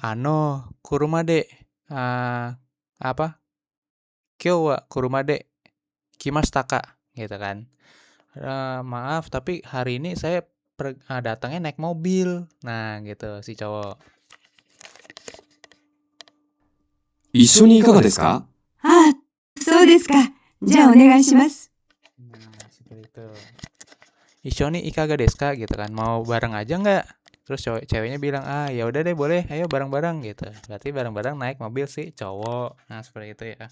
kuruma de. Apa? Kyo wa kuruma de. Kimashita ka, gitu kan. Maaf, tapi hari ini saya datangnya naik mobil. Nah, gitu si cowok. 一緒にいかがですか？ああ、そうですか。じゃあお願いします。 Nah, seperti itu. Ishoni ikaga desu ka, gitu kan. Mau bareng aja nggak? Terus ceweknya bilang, ya udah deh, boleh, ayo bareng-bareng gitu. Berarti bareng-bareng naik mobil si cowok. Nah, seperti itu ya.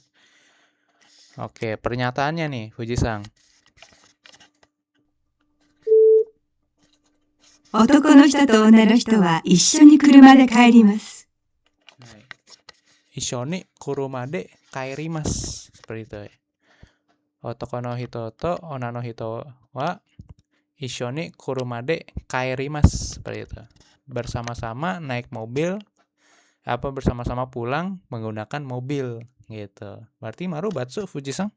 Oke, pernyataannya nih, Fuji-san. 男の人と女の人は一緒に車で帰ります。 Nah, Hai. Ishoni kurumade kaerimasu. Seperti itu ya. Otoko no hito to onna no hito wa ishoni kurumade kaerimasu. Seperti itu. Bersama-sama naik mobil, bersama-sama pulang menggunakan mobil gitu. Berarti maru batsu Fuji-san.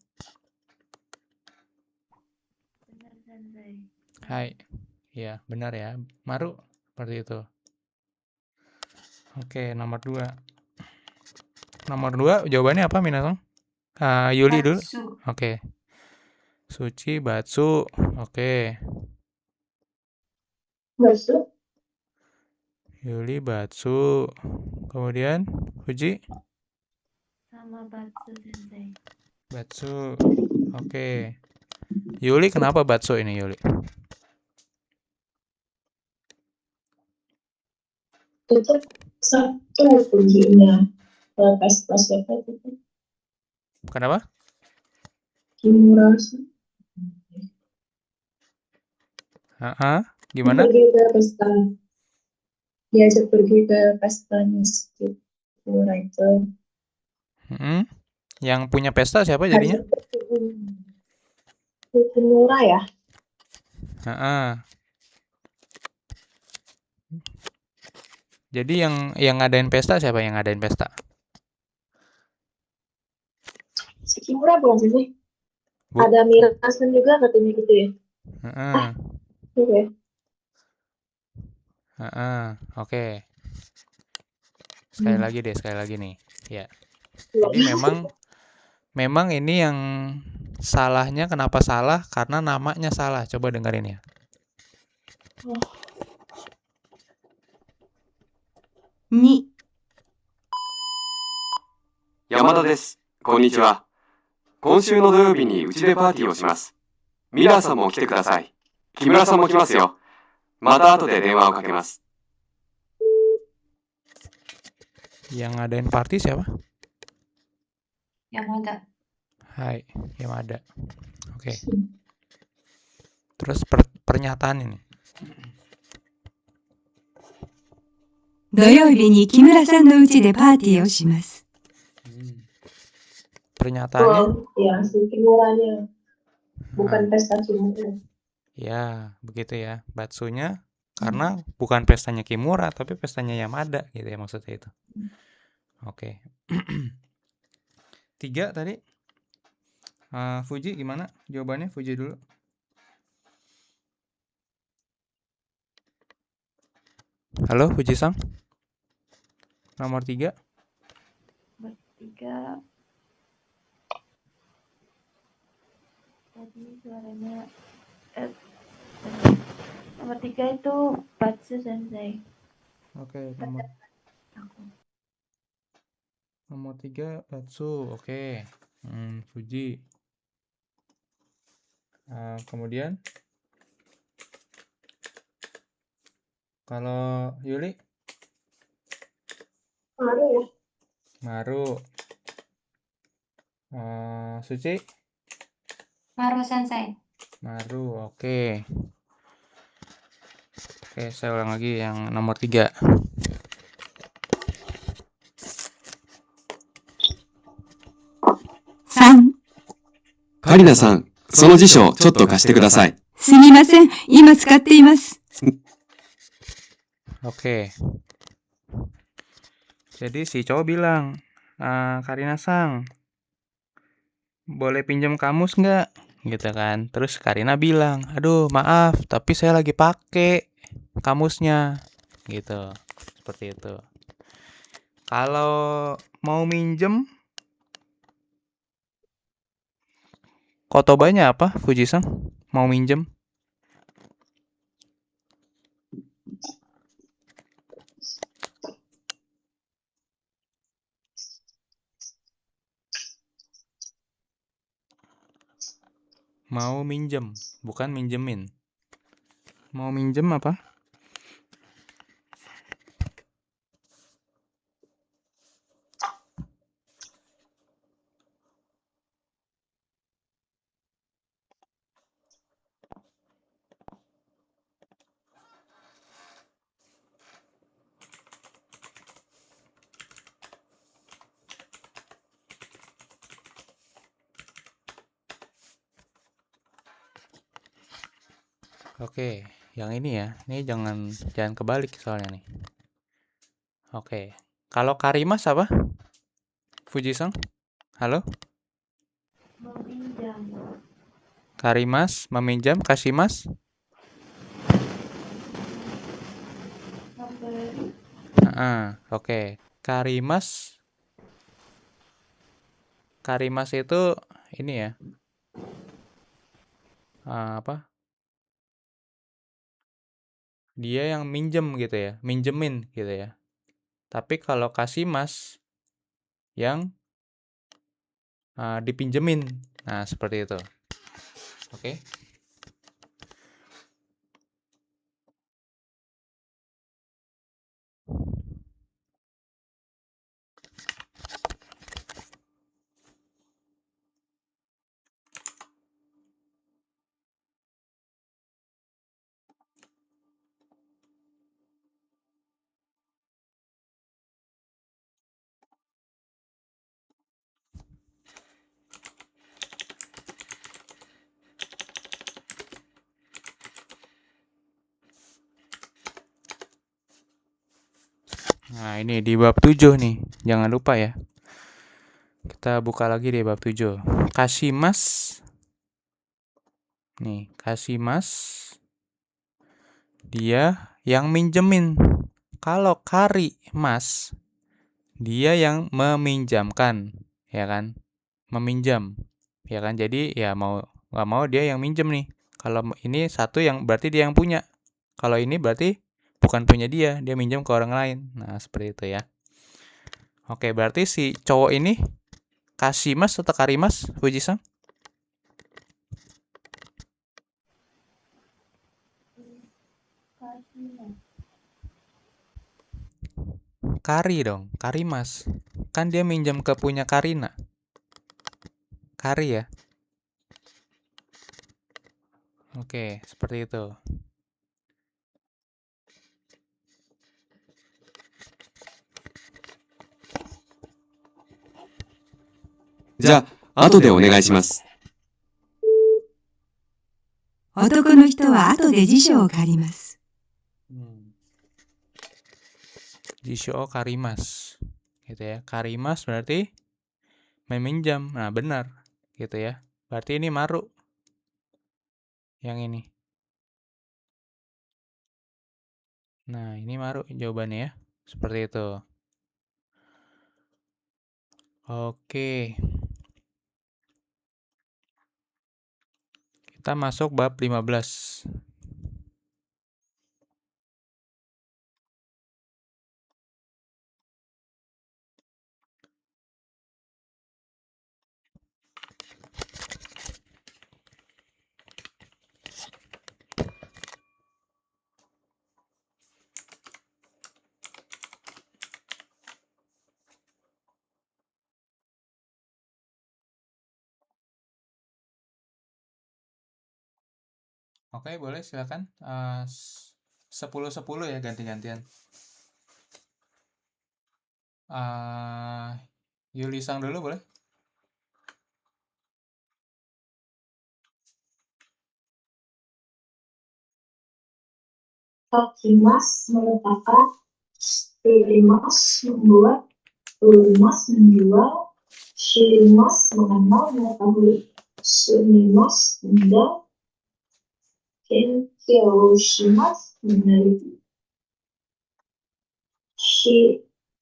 Benar, Sensei. Hai. Ya, benar ya. Maru seperti itu. Oke, nomor 2. Nomor 2 jawabannya apa, Minasang? Yuli dulu. Batsu. Oke. Suci, batsu. Oke. Batsu. Yuli, batsu. Kemudian, Fuji, Sama Batsu, Sensei. batsu. Oke. Yuli, kenapa batsu ini, Yuli? Itu satu perginya pesta siapa itu? Kenapa? Kimura. Gimana? Pergi ke pesta. Diajak pergi ke pestanya si Kimura itu. Yang punya pesta siapa jadinya? Kimura ya? Jadi yang ngadain pesta siapa yang ngadain pesta? Si Kimura bukan sih? Bu. Ada Mirasan juga katanya gitu ya? Oke. Oke. Sekali lagi nih. Ya. Jadi memang ini yang salahnya, kenapa salah? Karena namanya salah. Coba dengerin ya. Ni. 山田です。こんにちは。今週の土曜日にうちでパーティーをします。ミラーさんも来てください。木村さんも来ますよ。また後で電話をかけます。 Yang ngadain party siapa? Yamada. Hai, Yamada. Oke. Terus pernyataan ini. 土曜日に木村さんの家でパーティーをします。 Pernyataannya? Ya, si Kimuranya. Bukan pesta Kimura. Ya, begitu ya. Batsunya karena bukan pestanya Kimura, tapi pestanya Yamada gitu ya maksudnya itu. Oke. 3 tadi. Fuji gimana? Jawabannya Fuji dulu. Halo Fuji-san. Nomor 3. Nomor 3. Tadi suaranya nomor 3 itu Batsu, Sensei. Oke, nomor 3 Batsu. Oke. Fuji. Kemudian kalau Yuli? Maru ya? Maru. Suci? Maru, Sensei. Maru, oke. Oke, saya ulang lagi yang nomor 3. San. カリナさん、その辞書ちょっと貸してください。すみません。今使っています。 Oke. Jadi si cowok bilang, Karina-sang, boleh pinjam kamus nggak? Gitu kan. Terus Karina bilang, aduh maaf, tapi saya lagi pakai kamusnya. Gitu. Seperti itu. Kalau mau minjem, kotobanya apa, Fuji-san? Mau minjem? Mau minjem, bukan minjemin. Mau minjem apa? Oke, yang ini ya. Ini jangan kebalik soalnya nih. Oke. Kalau karimas apa? Fuji-san? Halo? Meminjam. Karimas, meminjam, kasimas? Memberi. Oke. Karimas itu ini ya. Apa? Dia yang minjem gitu ya, minjemin gitu ya. Tapi kalau kasimas yang dipinjemin. Nah, seperti itu. Oke. Nah, ini di bab 7 nih. Jangan lupa ya. Kita buka lagi di bab 7. Kasimas. Nih, kasimas. Dia yang minjemin. Kalau karimas, dia yang meminjamkan, ya kan? Meminjam, ya kan? Jadi ya mau nggak mau dia yang minjem nih. Kalau ini satu yang berarti dia yang punya. Kalau ini berarti bukan punya dia minjam ke orang lain. Nah, seperti itu ya. Oke, berarti si cowok ini kasimas atau karimas, Fuji-san? Kari dong, karimas. Kan dia minjam ke punya Karina. Kari ya. Oke, seperti itu. Ja, 後でお願いします。男の人は後で辞書を借ります。Jisho karimas. Gitu ya. Karimas berarti meminjam. Nah, benar. Gitu ya. Berarti ini maru. Yang ini. Nah, ini maru jawabannya ya. Seperti itu. Oke. Kita masuk bab 15. Oke, boleh silakan. 10-10 ya ganti-gantian. Yuli-san dulu boleh? Kakimas meletakkan, Shirimas membuat, Urimas menjual, Shirimas mengenal mengetahui, Sunimas menjual, Kenkyoshimas meneliti.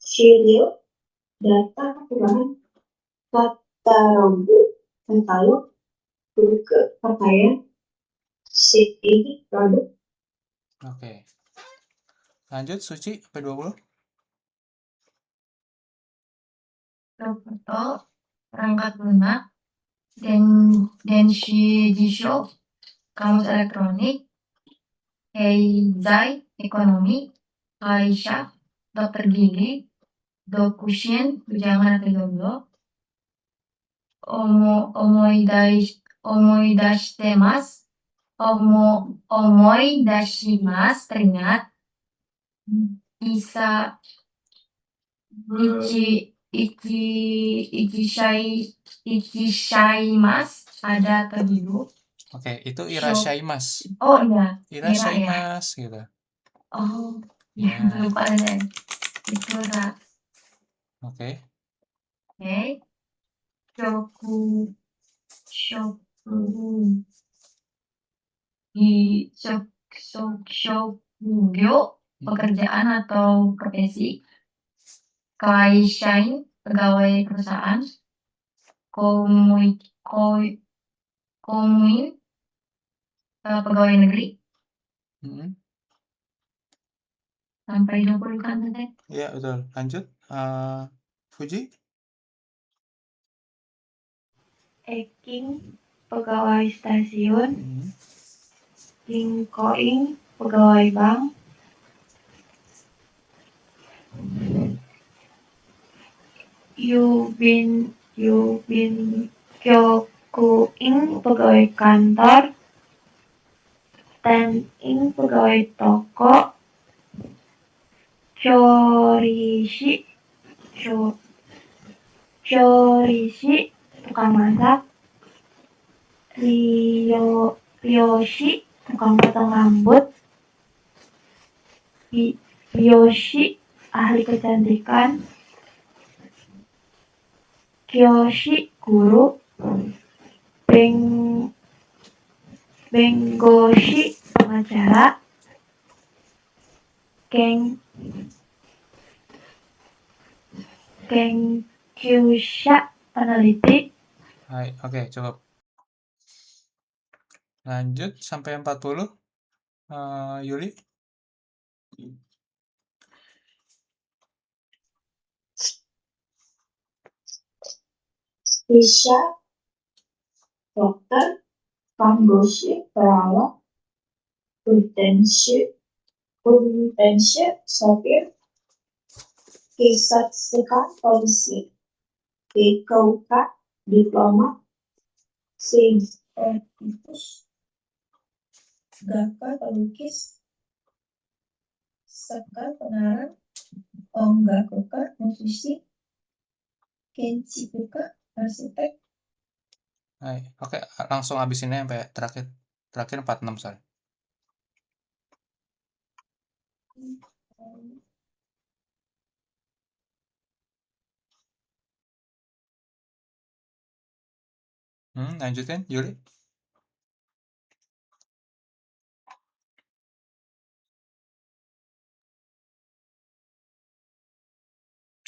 Shiryo datang ke bahan katalog, buku pakaian, Seiki produk. Oke. Lanjut, Suci, sampai 20. Roboto, perangkat lunak, denshi jisho, kamus elektronik, heizai, ekonomi, kaisha, dokter gigi, dokushin, bujangan atau jomblo, omoidashimasu, teringat, bisa, ichishaimasu, ada atau hidup, Oke, itu irashaimasu. Oh iya, Mira ya. Irashaimasu gitu. Oh, ya Ya, lupa deh. Itu Ra. oke. Oke. Shoku. Shokugyo, pekerjaan atau profesi. Kaishain, pegawai perusahaan. Komuin, pegawai negeri. Mm-mm. Sampai 20 kan tadi. Ya, betul. Lanjut. Fuji. Eking, pegawai stasiun. Mm. Inkoing, pegawai bank. Yubin Kyokuing, pegawai kantor. Tening, pegawai toko. Chorishi, tukang masak. Ryoshi, tukang potong rambut. Ryoshi, ahli kecantikan. Kyoshi, guru. Bengoshi, pengacara. Kenkyusha, peneliti. Hai, oke, cukup. Lanjut sampai 40. Yuli. Isha, dokter. Kangoshi, perawat. Utenshi, sopir. Kisatsuka, polisi. Keikouka, diplomat. Seikikus, gaka, pelukis. Saka, pengarang. Ongakuka, musisi. Kenchikuka, arsitek. Hai, oke, langsung habis ini sampai terakhir 46 sorry. Lanjutin, Yuli.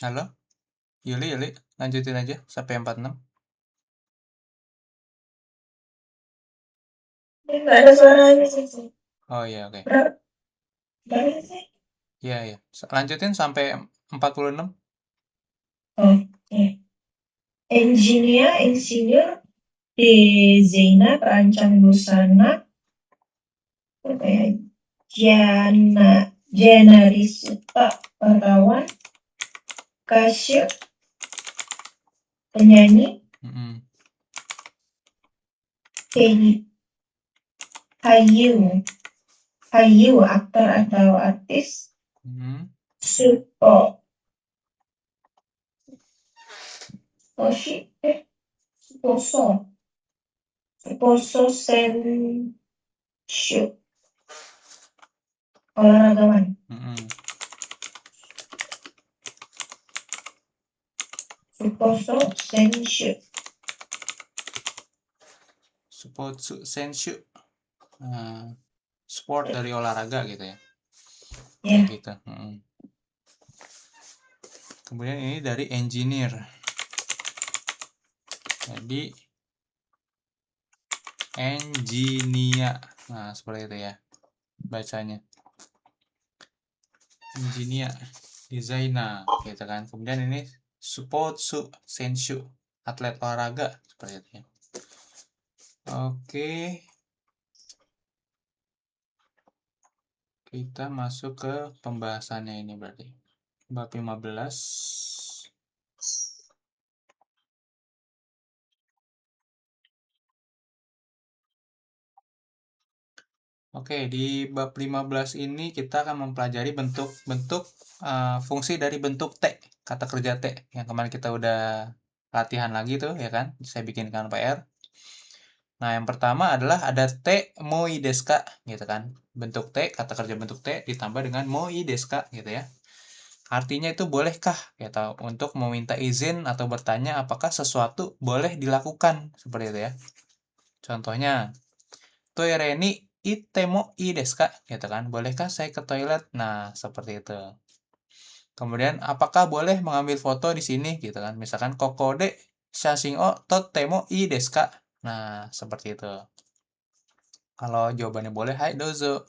Halo, Yuli, lanjutin aja sampai 46. Ini nggak ada suaranya sih. Oh iya, oke. Berapa sih? Iya. Lanjutin sampai 46. Oh, ya. Insinyur, desainer, perancang busana, Janarisuta, wartawan, kasir, penyanyi, hayu, aktor atau artis, Suposo senshu, olahragawan. Suposo senshu. Sport dari olahraga gitu ya. Ya. Kayak gitu. Kemudian ini dari engineer. Jadi engineer. Nah, seperti itu ya bacanya. Engineer, desainer gitu kan. Kemudian ini Supotsu senshu, atlet olahraga seperti itu ya. Oke. Kita masuk ke pembahasannya ini berarti. Bab 15. Oke, di bab 15 ini kita akan mempelajari bentuk-bentuk fungsi dari bentuk T, kata kerja T, yang kemarin kita udah latihan lagi tuh ya kan, saya bikinkan PR. Nah, yang pertama adalah ada te moi desu ka gitu kan. Bentuk te, kata kerja bentuk te ditambah dengan moi desu ka gitu ya. Artinya itu bolehkah gitu untuk meminta izin atau bertanya apakah sesuatu boleh dilakukan seperti itu ya. Contohnya, toire ni itte mo ii desu ka gitu kan. Bolehkah saya ke toilet? Nah, seperti itu. Kemudian apakah boleh mengambil foto di sini gitu kan. Misalkan koko de shashin o totte mo ii desu ka. Nah, seperti itu. Kalau jawabannya boleh, hai dozo.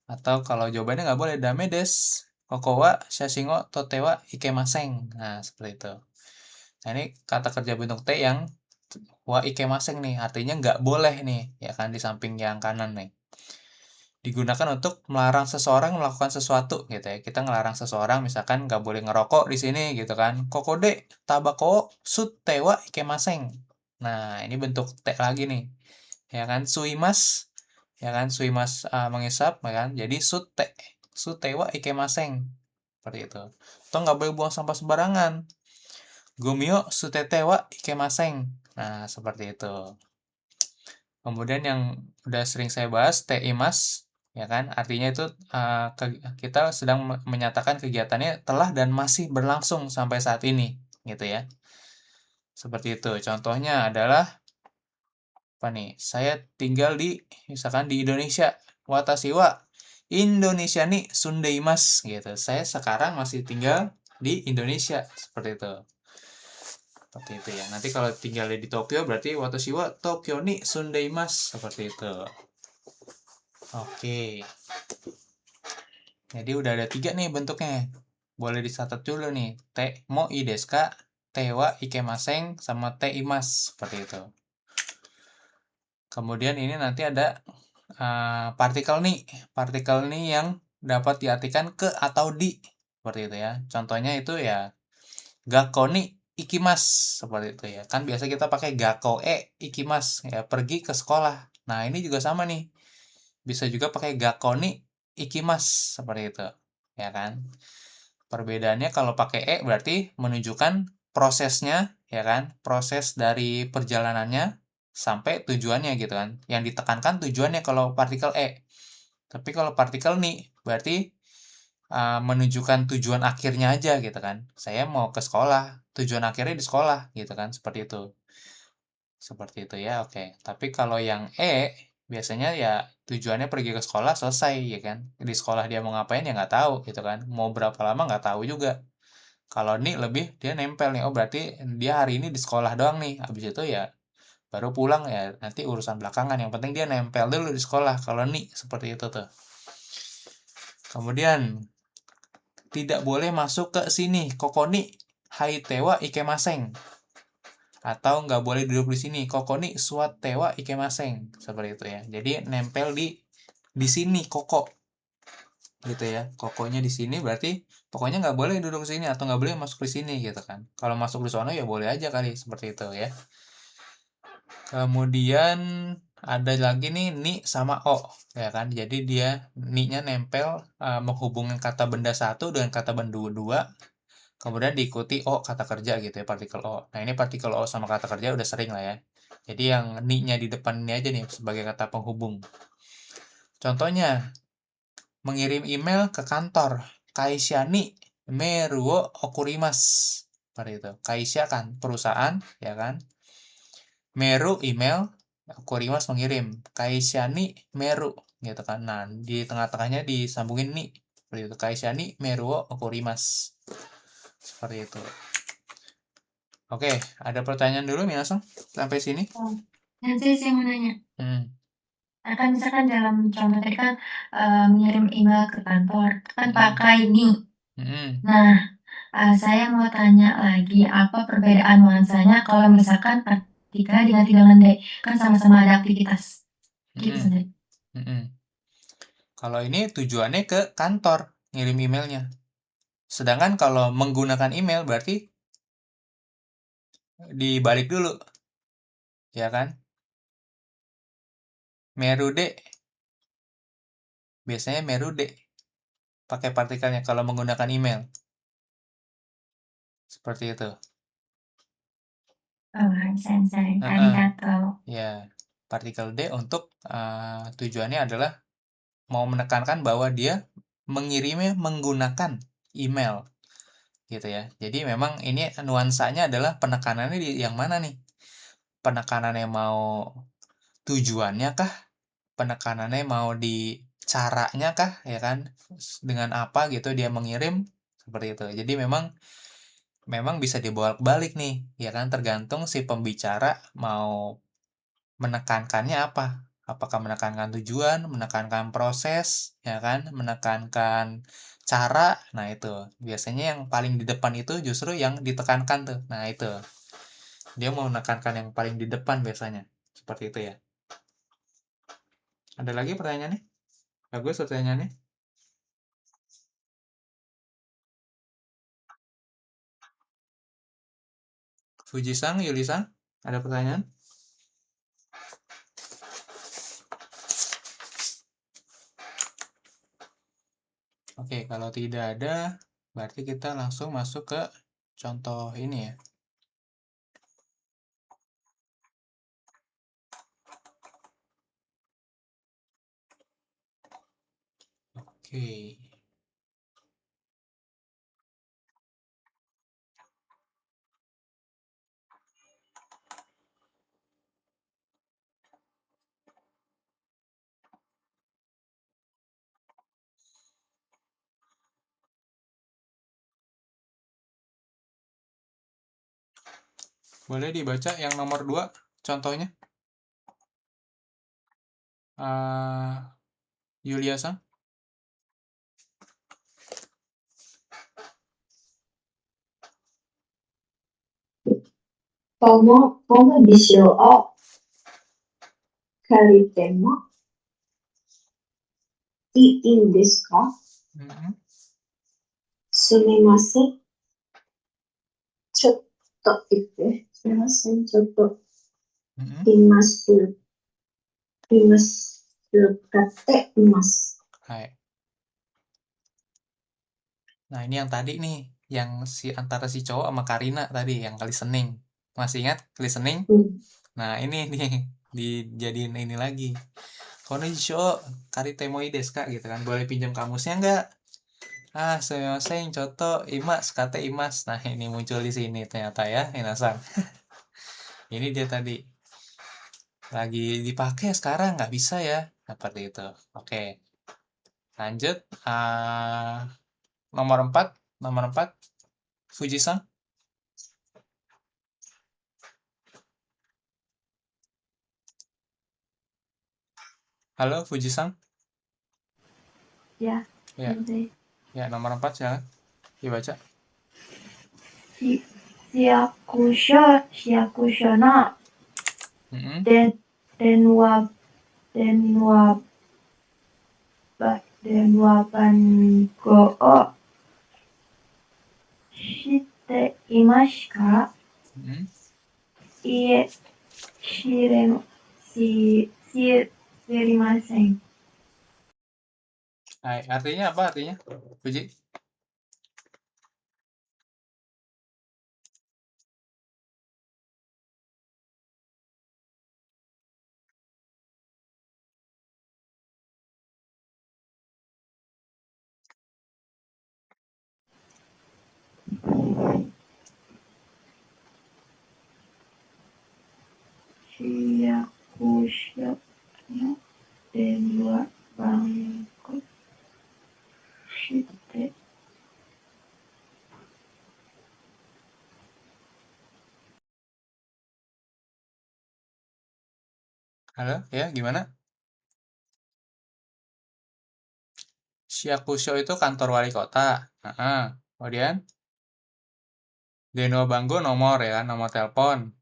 Atau kalau jawabannya nggak boleh, dame desu. Koko wa shashin o totte wa ikemasen. Nah, seperti itu. Nah, ini kata kerja bentuk T yang wa ikemasen nih. Artinya nggak boleh nih. Ya kan, di samping yang kanan nih. Digunakan untuk melarang seseorang melakukan sesuatu gitu ya. Kita ngelarang seseorang misalkan nggak boleh ngerokok di sini gitu kan. Koko de tabako sutte wa ikemasen. Nah, ini bentuk T lagi nih. Ya kan, suimas. Ya kan, suimas mengisap ya kan. Jadi sutte wa ikemasen. Seperti itu. Atau nggak boleh buang sampah sembarangan. Gomio sutete wa ikemasen. Nah, seperti itu. Kemudian yang udah sering saya bahas, teimas, ya kan? Artinya itu kita sedang menyatakan kegiatannya telah dan masih berlangsung sampai saat ini, gitu ya. Seperti itu. Contohnya adalah apa nih? Saya tinggal di misalkan di Indonesia. Watashi wa Indonesia ni sundeimas gitu. Saya sekarang masih tinggal di Indonesia, seperti itu. Seperti itu ya. Nanti kalau tinggal di Tokyo berarti watashi wa Tokyo ni sundeimasu. Seperti itu. Oke. Jadi udah ada 3 nih bentuknya. Boleh dicatat dulu nih. Te mo i desu ka, te wa ikemasen, sama te imas. Seperti itu. Kemudian ini nanti ada partikel ni. Partikel ni yang dapat diartikan ke atau di. Seperti itu ya. Contohnya itu ya gakko ni ikimas, seperti itu ya. Kan biasa kita pakai gakko ikimas ya, pergi ke sekolah. Nah, ini juga sama nih. Bisa juga pakai gakko ni ikimas, seperti itu. Ya kan? Perbedaannya kalau pakai berarti menunjukkan prosesnya, ya kan? Proses dari perjalanannya sampai tujuannya gitu kan. Yang ditekankan tujuannya kalau partikel Tapi kalau partikel ni berarti menunjukkan tujuan akhirnya aja gitu kan. Saya mau ke sekolah, tujuan akhirnya di sekolah gitu kan, seperti itu. Seperti itu ya, oke. Tapi kalau yang biasanya ya tujuannya pergi ke sekolah selesai ya kan. Di sekolah dia mau ngapain ya nggak tahu gitu kan. Mau berapa lama nggak tahu juga. Kalau nih lebih dia nempel nih. Oh berarti dia hari ini di sekolah doang nih. Habis itu ya baru pulang ya nanti urusan belakangan. Yang penting dia nempel dulu di sekolah. Kalau nih seperti itu tuh. Kemudian tidak boleh masuk ke sini. Koko ni haite wa ikemasen. Atau nggak boleh duduk di sini. Koko ni suwatte wa ikemasen. Seperti itu ya. Jadi nempel di sini koko. Gitu ya. Kokonya di sini berarti pokoknya nggak boleh duduk di sini atau nggak boleh masuk di sini gitu kan. Kalau masuk di sana ya boleh aja kali seperti itu ya. Kemudian ada lagi nih ni sama o ya kan. Jadi dia ni-nya nempel menghubungkan kata benda satu dengan kata benda dua. Kemudian diikuti O kata kerja gitu ya, partikel O. Nah, ini partikel O sama kata kerja udah sering lah ya. Jadi yang ni-nya di depan ini aja nih sebagai kata penghubung. Contohnya, mengirim email ke kantor. Kaisha ni meru wo okurimasu. Seperti itu. Kaisha kan perusahaan, ya kan? Meru email, okurimasu mengirim. Kaisha ni meru gitu kan. Nah, di tengah-tengahnya disambungin ni. Seperti itu. Kaisha ni meru wo okurimasu. Seperti itu. Oke, ada pertanyaan dulu Minasang sampai sini? Nanti saya mau nanya. Hmm. Misalkan dalam contoh tadi kan mengirim email ke kantor, kan pakai ni. Nah, saya mau tanya lagi apa perbedaan nuansanya kalau misalkan partikel diganti dengan D, kan sama-sama ada aktivitas. Gitu saja. Kalau ini tujuannya ke kantor, ngirim emailnya. Sedangkan kalau menggunakan email berarti dibalik dulu. Ya kan? Merude. Biasanya merude. Pakai partikelnya kalau menggunakan email. Seperti itu. Sensei, arigato. Ya. partikel D untuk tujuannya adalah mau menekankan bahwa dia mengirimnya menggunakan email gitu ya. Jadi memang ini nuansanya adalah penekanannya di yang mana nih? Penekanannya mau tujuannya kah? Penekanannya mau di caranya kah? Ya kan? Dengan apa gitu dia mengirim seperti itu. Jadi memang bisa dibolak-balik nih, ya kan? Tergantung si pembicara mau menekankannya apa. Apakah menekankan tujuan, menekankan proses, ya kan? Menekankan cara. Nah, itu. Biasanya yang paling di depan itu justru yang ditekankan tuh. Nah, itu. Dia mau menekankan yang paling di depan biasanya. Seperti itu ya. Ada lagi pertanyaannya? Bagus pertanyaannya. Fuji-san, Yuli-san, ada pertanyaan? Oke, kalau tidak ada, berarti kita langsung masuk ke contoh ini ya. Oke. Boleh dibaca yang nomor 2 contohnya? Yulia-san? Como disyo o karitemo ii desu ka? Sumimasen. Chotto itsu. Sumimasen, chotto. Imasu. Imasu imasu. Hai. Nah, ini yang tadi nih, yang antara si cowok sama Karina tadi, yang listening. Masih ingat listening? Nah, ini nih, dijadiin ini lagi. Konnichiwa, karitemoi desu ka? Gitu kan. Boleh pinjam kamusnya nggak? Sumimasen, coto, imas, kate imas. Nah, ini muncul di sini ternyata ya, minasan. Ini dia tadi. Lagi dipakai sekarang, nggak bisa ya. Seperti itu. Oke. Lanjut. Nomor 4. Fuji-san. Halo, Fuji-san. Ya, Ya. sensei. Ya, nomor 4 silakan. Dibaca. Shiakusho no denwa bango o shite imasu ka? Iie, shirimasen. Hai, artinya apa artinya? Fuji? Shiakusho no denwa bango shite. Halo, ya gimana? Shiakusho itu kantor wali kota. Kemudian Denwa Bango nomor ya, nomor telepon.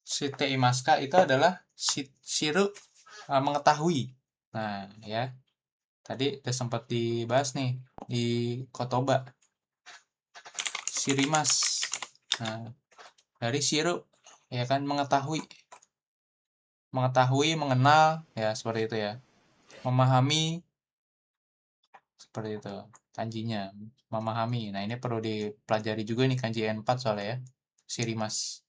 Shite imaska itu adalah shiru, mengetahui. Nah, ya. Tadi udah sempat dibahas nih di kotoba. Shirimas. Nah, dari shiru ya kan mengetahui. Mengetahui, mengenal, ya seperti itu ya. Memahami, seperti itu kanjinya, memahami. Nah, ini perlu dipelajari juga nih kanji N4 soalnya ya. shirimasu.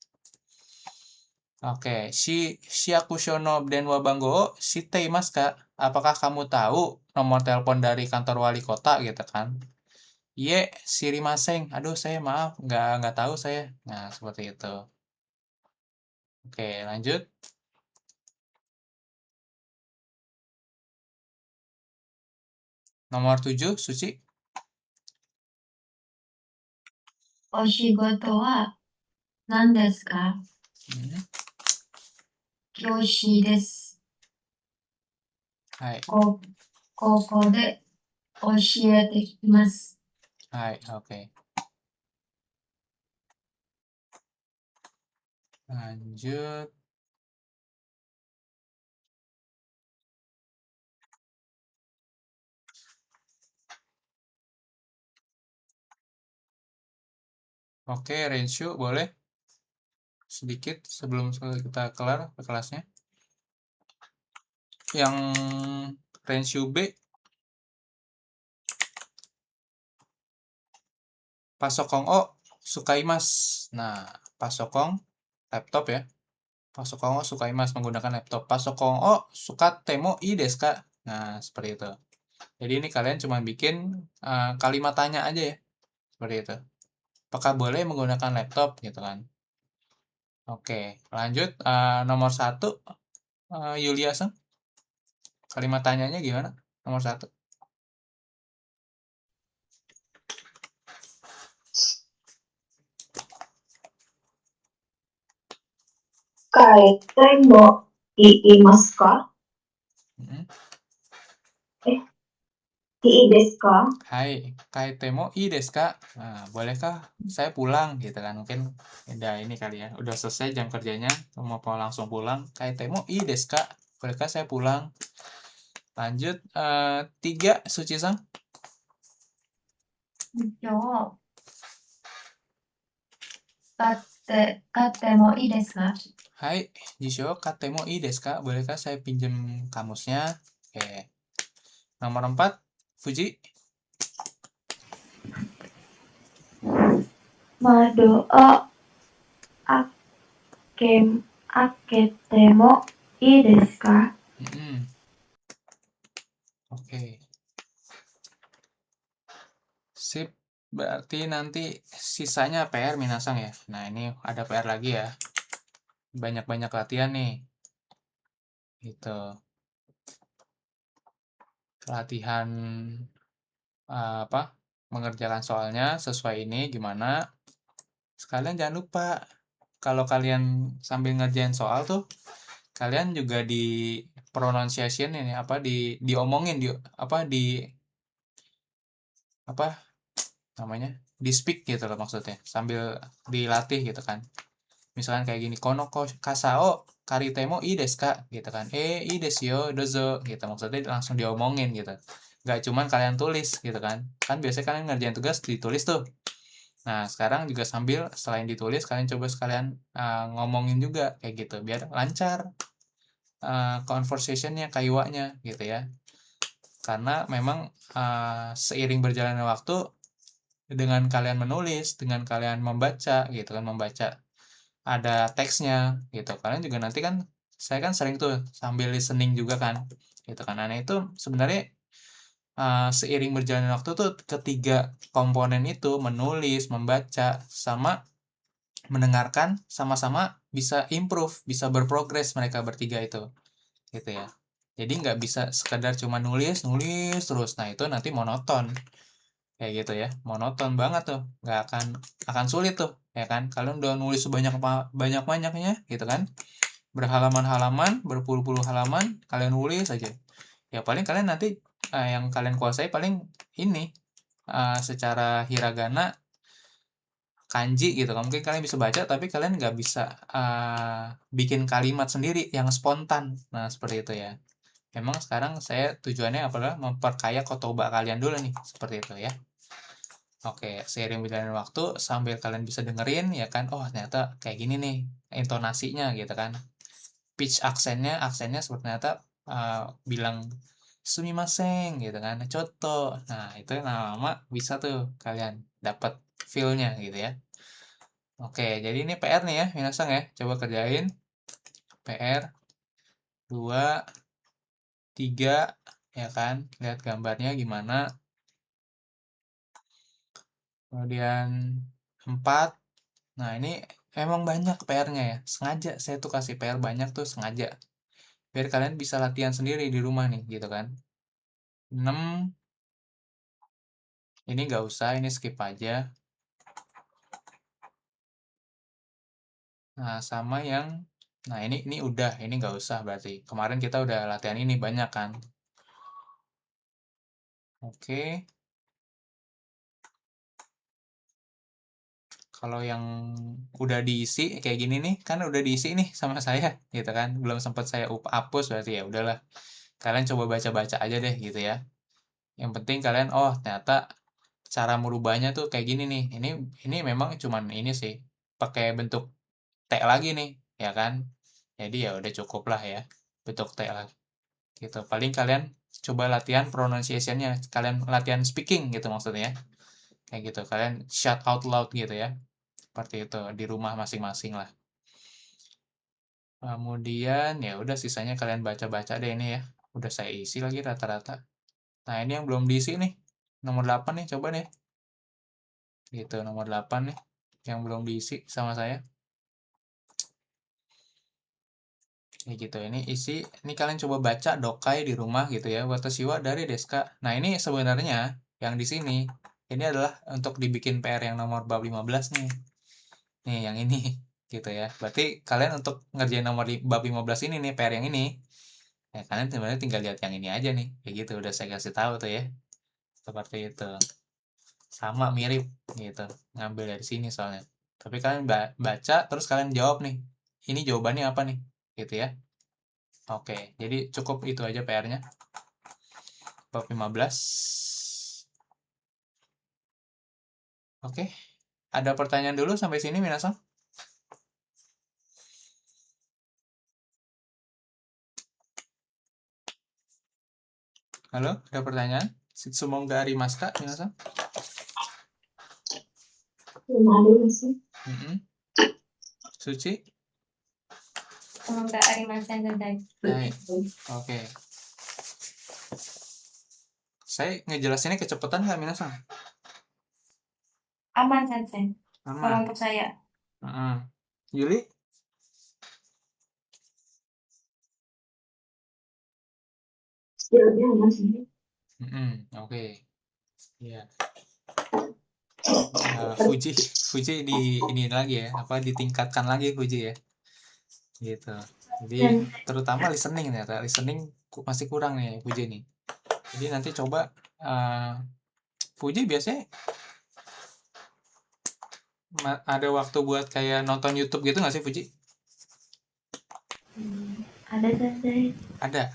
Oke, Shiakusho no denwa bango shiteimasu ka? Apakah kamu tahu nomor telepon dari kantor wali kota gitu kan? Ye, shirimasen. Aduh, saya maaf, nggak tahu saya. Nah, seperti itu. Oke, lanjut. Nomor 7, Suci. お仕事は何ですか？ Hmm, 教師です。 Hai, 高校で教えています。 hai, oke. Lanjut. Oke, Renshu, boleh? Sedikit sebelum kita kelar ke kelasnya. Yang Renshu B, Pasokong O, Sukaimasu. Nah, Pasokong, laptop ya. Pasokong O Sukaimasu, menggunakan laptop. Pasokong O Sukatemo ii desu ka? Nah, seperti itu. Jadi ini kalian cuma bikin kalimat tanya aja ya. Seperti itu. Apakah boleh menggunakan laptop gitu kan? Oke, lanjut. Nomor 1, Yulia-san. Kalimat tanyanya gimana? Nomor 1. 帰ってもいますか？ Hmm. いいですか？ Hai, kaitemo ii desu ka? Nah, bolehkah saya pulang gitu kan? Mungkin udah ini kali ya. Udah selesai jam kerjanya, mau langsung pulang. Kaitemo ii desu ka? Bolehkah saya pulang? Lanjut, 3, Suci-san. 今日、買ってもいいですか？ Hai, Jisho, katemo ii desu ka? Bolehkah saya pinjam kamusnya? Oke. Nomor 4, Fuji. 窓を開けてもいいですか？ Oke. Sip. Berarti nanti sisanya PR minasang ya. Nah, ini ada PR lagi ya. Banyak-banyak latihan nih. Gitu. Latihan mengerjakan soalnya sesuai ini gimana. Sekalian jangan lupa kalau kalian sambil ngerjain soal tuh kalian juga di pronunciation ini diomongin di di speak gitu loh maksudnya sambil dilatih gitu kan. Misalkan kayak gini, kono kasao karitemo ii desu ka gitu kan. Ii desu yo dozo gitu. Maksudnya langsung diomongin gitu. Nggak cuman kalian tulis gitu kan. Kan biasanya kalian ngerjain tugas ditulis tuh. Nah, sekarang juga sambil selain ditulis kalian coba sekalian ngomongin juga kayak gitu biar lancar conversationnya, kaiwanya gitu ya. Karena memang seiring berjalannya waktu dengan kalian menulis, dengan kalian membaca gitu kan, membaca ada teksnya gitu. Kalian juga nanti kan saya kan sering tuh sambil listening juga kan gitu kan. Nah, itu sebenarnya seiring berjalannya waktu tuh ketiga komponen itu menulis, membaca sama mendengarkan sama-sama bisa improve, bisa berprogres mereka bertiga itu. Gitu ya. Jadi nggak bisa sekedar cuma nulis terus. Nah, itu nanti monoton. Kayak gitu ya. Monoton banget tuh. Nggak akan sulit tuh, ya kan? Kalian udah nulis banyak-banyaknya gitu kan. Berhalaman-halaman, berpuluh-puluh halaman, kalian nulis aja. Ya paling kalian nanti yang kalian kuasai paling ini secara hiragana kanji gitu kan. Mungkin kalian bisa baca tapi kalian nggak bisa bikin kalimat sendiri yang spontan. Nah, seperti itu ya. Memang sekarang saya tujuannya adalah memperkaya kotoba kalian dulu nih, seperti itu ya. Oke, seiring berjalannya waktu sambil kalian bisa dengerin ya kan, oh ternyata kayak gini nih intonasinya gitu kan. Pitch aksennya seperti ternyata bilang sumimasen gitu kan, coto. Nah, itu lama-lama bisa tuh kalian dapat feel-nya gitu ya. Oke, jadi ini PR nih ya, minasang ya. Coba kerjain. PR 2, 3, ya kan? Lihat gambarnya gimana. Kemudian 4. Nah, ini emang banyak PR-nya ya. Sengaja saya tuh kasih PR banyak tuh sengaja. Biar kalian bisa latihan sendiri di rumah nih, gitu kan. 6. Ini nggak usah, ini skip aja. Nah, sama yang nah ini udah, ini nggak usah berarti. Kemarin kita udah latihan ini banyak kan. Oke. Kalau yang udah diisi kayak gini nih, kan udah diisi nih sama saya, gitu kan. Belum sempat saya hapus berarti ya udahlah. Kalian coba baca-baca aja deh gitu ya. Yang penting kalian oh ternyata cara merubahnya tuh kayak gini nih. Ini memang cuman ini sih pakai bentuk T lagi nih, ya kan? Jadi ya udah cukup lah ya bentuk T lagi. Gitu. Paling kalian coba latihan pronunciation-nya, kalian latihan speaking gitu maksudnya. Kayak gitu. Kalian shout out loud gitu ya. Seperti itu di rumah masing-masing lah. Kemudian ya udah sisanya kalian baca-baca deh ini ya. Udah saya isi lagi rata-rata. Nah, ini yang belum diisi nih. Nomor 8 nih coba deh. Gitu, nomor 8 nih yang belum diisi sama saya. Kayak gitu. Ini isi, ini kalian coba baca dokai di rumah gitu ya. Watashi wa dari deska. Nah, ini sebenarnya yang di sini ini adalah untuk dibikin PR yang nomor bab 15 nih. Nih, yang ini gitu ya. Berarti kalian untuk ngerjain nomor bab 15 ini nih, PR yang ini. Ya, kalian sebenarnya tinggal lihat yang ini aja nih. Kayak gitu, udah saya kasih tahu tuh ya. Seperti itu. Sama mirip gitu. Ngambil dari sini soalnya. Tapi kalian baca terus kalian jawab nih. Ini jawabannya apa nih? Gitu ya. Oke, jadi cukup itu aja PR-nya. Bab 15. Oke. Ada pertanyaan dulu sampai sini, minasan? Halo, ada pertanyaan? Semoga arimasu ka, minasan? Belum ada masih. Suci? Semoga arimasen sensei. Baik. Oke. Saya ngejelasinnya kecepatan nggak, minasan? Aman sensei. Kalau Aman. untuk saya. Yuli? Sekiranya masih. Oke. Iya. Fuji di ini lagi ya, apa ditingkatkan lagi Fuji ya. Gitu. Jadi terutama listening ternyata. Listening masih kurang nih Fuji nih. Jadi nanti coba Fuji biasanya ada waktu buat kayak nonton YouTube gitu nggak sih Fuji? Ada sensei. Ada.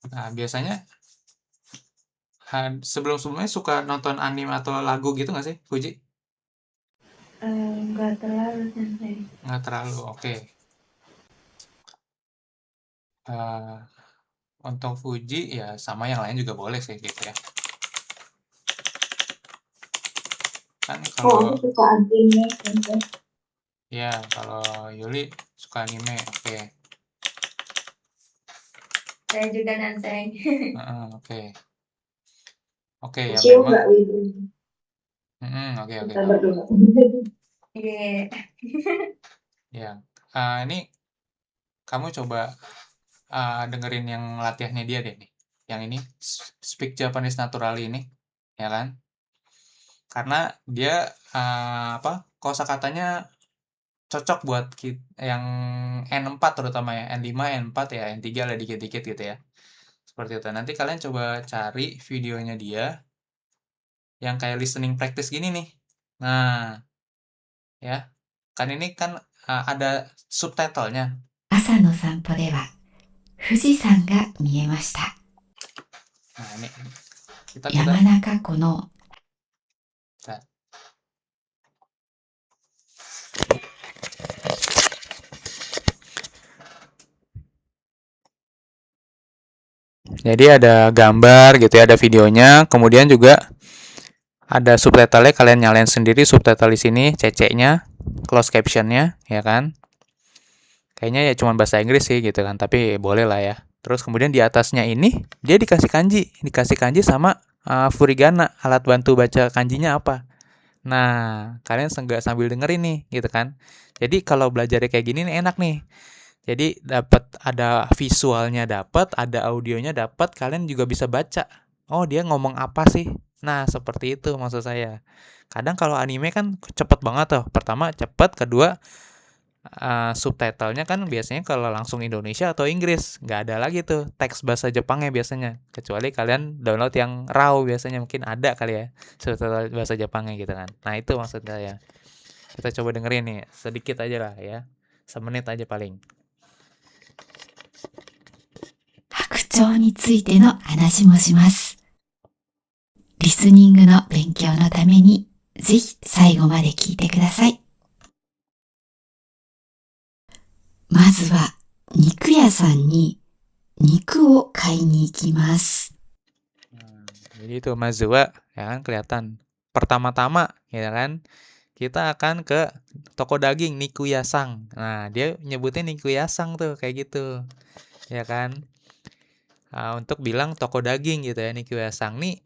Nah, biasanya sebelum-sebelumnya suka nonton anime atau lagu gitu nggak sih Fuji? Nggak terlalu sensei. Nggak terlalu, oke. Untuk Fuji ya sama yang lain juga boleh sih gitu ya. Kan kalau aku suka anime sensei. ya kalau Yuli suka anime, oke. Saya juga sensei. Oke. Oke ya Cium memang. nggak Wibu? Oke. Kita berdua. Iya. Ya. Ini kamu coba dengerin yang latihannya dia deh nih. Yang ini Speak Japanese Naturally ini, ya kan? Karena dia kosakatanya cocok buat yang N4 terutama ya, N5, N4 ya, N3 lah dikit-dikit gitu ya. Seperti itu. Nanti kalian coba cari videonya dia yang kayak listening practice gini nih. Nah, ya. Kan ini kan ada subtitlenya. 朝の散歩では富士山が見えました。 Nah, ini kita 山中湖の Jadi ada gambar gitu ya, ada videonya, kemudian juga ada subtitlenya, kalian nyalain sendiri subtitle di sini, CC-nya. closed captionnya, ya kan. Kayaknya ya cuma bahasa Inggris sih gitu kan, tapi boleh lah ya. Terus kemudian di atasnya ini dia dikasih kanji sama furigana, alat bantu baca kanjinya apa. Nah, kalian nggak sambil dengerin nih gitu kan. Jadi kalau belajarnya kayak gini nih enak nih. Jadi dapat ada visualnya, dapat ada audionya, dapat kalian juga bisa baca. Oh, dia ngomong apa sih? Nah, seperti itu maksud saya. Kadang kalau anime kan cepet banget tuh. Pertama cepet, kedua subtitlenya kan biasanya kalau langsung Indonesia atau Inggris, nggak ada lagi tuh teks bahasa Jepangnya biasanya, kecuali kalian download yang RAW, biasanya mungkin ada kali ya subtitle bahasa Jepangnya gitu kan. Nah itu maksud saya. Kita coba dengerin nih sedikit aja lah ya, semenit aja paling. 白鳥についての話もします。リスニングの勉強のために、ぜひ最後まで聞いてください。まずは、肉屋さんに肉を買いに行きます。Jadi itu mazwa, ya kan kelihatan. Pertama-tama, ya kan, kita akan ke toko daging Nikuyasang. Nah, dia nyebutnya Nikuyasang tuh kayak gitu, ya kan. Untuk bilang toko daging gitu ya, Nikuyasang nih,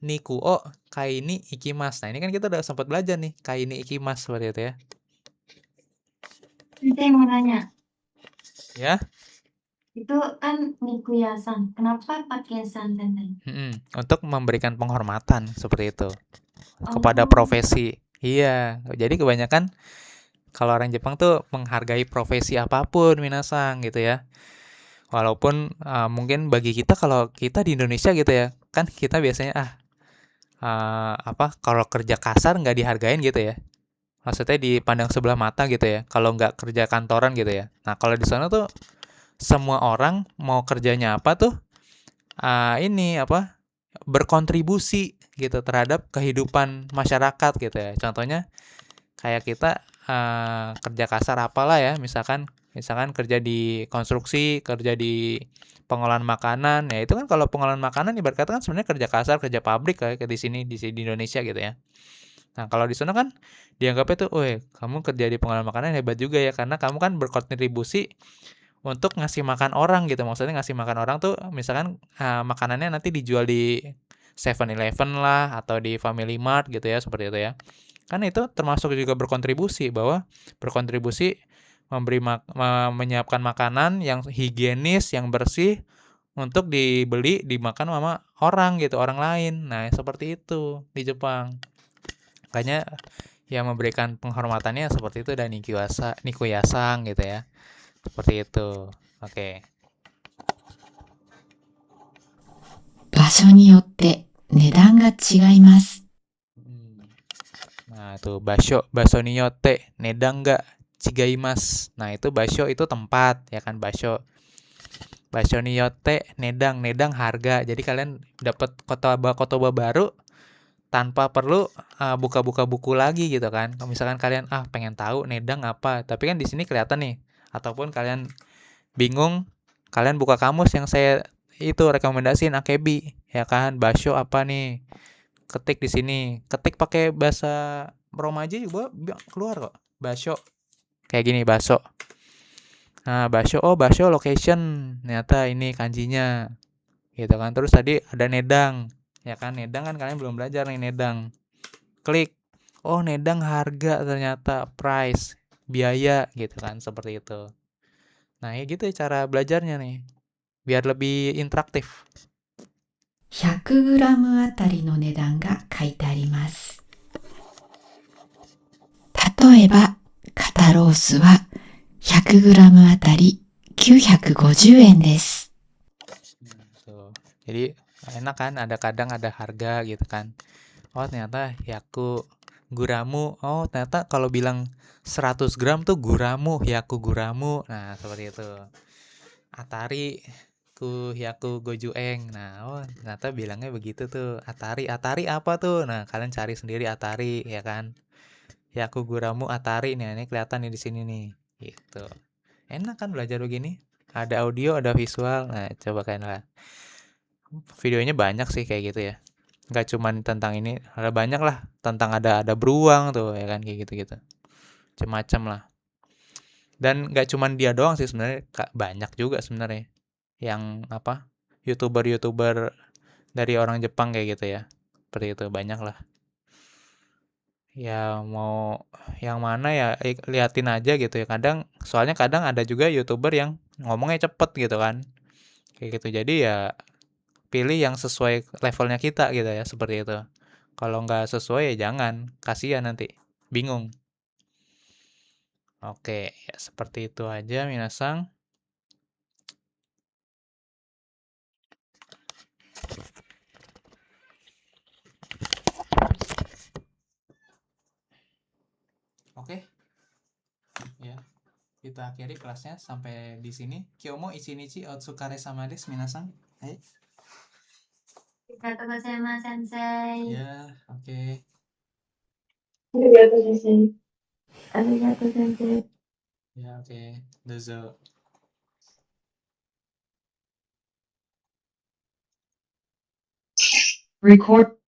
Nikuo kai ni ikimas. Nah, ini kan kita udah sempat belajar nih, kai ni ikimas seperti itu ya. Sensei mau nanya, Ya. itu kan Nikuyasan, kenapa pakai san, Sensei? Untuk memberikan penghormatan seperti itu kepada profesi. Iya, jadi kebanyakan kalau orang Jepang tuh menghargai profesi apapun minasang gitu ya. Walaupun mungkin bagi kita, kalau kita di Indonesia gitu ya, kan kita biasanya kalau kerja kasar nggak dihargain gitu ya. Maksudnya dipandang sebelah mata gitu ya, kalau nggak kerja kantoran gitu ya. Nah kalau di sana tuh semua orang mau kerjanya apa tuh berkontribusi gitu terhadap kehidupan masyarakat gitu ya. Contohnya kayak kita kerja kasar apalah ya, misalkan kerja di konstruksi, kerja di pengolahan makanan, ya itu kan kalau pengolahan makanan ibarat kata kan sebenarnya kerja kasar, kerja pabrik kayak di sini di Indonesia gitu ya. Nah kalau di sana kan dianggapnya tuh, kamu kerja di pengolahan makanan hebat juga ya, karena kamu kan berkontribusi untuk ngasih makan orang gitu. Maksudnya ngasih makan orang tuh misalkan makanannya nanti dijual di 7-Eleven lah atau di Family Mart gitu ya, seperti itu ya. Kan itu termasuk juga berkontribusi, menyiapkan makanan yang higienis, yang bersih untuk dibeli, dimakan sama orang gitu, orang lain. Nah, seperti itu di Jepang. Makanya yang memberikan penghormatannya seperti itu, dan Nikuyasang gitu ya. Seperti itu. Oke. 場所によって値段が違います。Nah, itu basho ni yotte nedang ga chigaimasu. Nah, itu basho itu tempat, ya kan, basho ni yotte nedang harga. Jadi kalian dapat kotoba baru tanpa perlu buka-buka buku lagi gitu kan. Kalau misalkan kalian pengen tahu nedang apa, tapi kan di sini kelihatan nih. Ataupun kalian bingung, kalian buka kamus yang saya itu rekomendasiin, Akebi, ya kan, basho apa nih, ketik di sini, ketik pakai bahasa Romaji juga keluar kok, basho kayak gini, basho. Nah, basho location, ternyata ini kanjinya gitu kan. Terus tadi ada nedang, ya kan, nedang kan kalian belum belajar nih, nedang, klik, nedang harga, ternyata price, biaya gitu kan, seperti itu. Nah, ya gitu cara belajarnya nih, biar lebih interaktif. 100g あたりの値段が書いてあります。例えば、肩ロースは 100g あたり950円です。Jadi enak kan, kadang ada harga gitu kan. Ternyata yaku guramu. Ternyata kalau bilang 100 gram tuh guramu, yaku guramu. Nah, seperti itu. Atari ku yaku gojueng. Nah, ternyata bilangnya begitu tuh. Atari apa tuh? Nah, kalian cari sendiri Atari, ya kan. Yaku guramu Atari nih, ini kelihatan nih di sini nih. Gitu. Enak kan belajar begini? Ada audio, ada visual. Nah, coba kalian lah. Videonya banyak sih kayak gitu ya. Nggak cuma tentang ini, ada banyak lah tentang ada beruang tuh, ya kan, kayak gitu-gitu. macam-macam lah. Dan nggak cuman dia doang sih sebenarnya, banyak juga sebenarnya yang apa youtuber dari orang Jepang kayak gitu ya, seperti itu banyak lah. Ya mau yang mana ya liatin aja gitu ya. Soalnya kadang ada juga youtuber yang ngomongnya cepet gitu kan, kayak gitu. Jadi ya pilih yang sesuai levelnya kita gitu ya, seperti itu. Kalau nggak sesuai ya jangan, kasihan nanti, bingung. Oke, ya seperti itu aja minasang. Oke, ya kita akhiri kelasnya sampai di sini. Kyomo ichinichi otsukare sama desu minasang. Hai. Arigatou gozaimasu, Sensei. Ya, oke. ありがとう先生。ありがとう、先生。 Ya, oke. Dozo. Record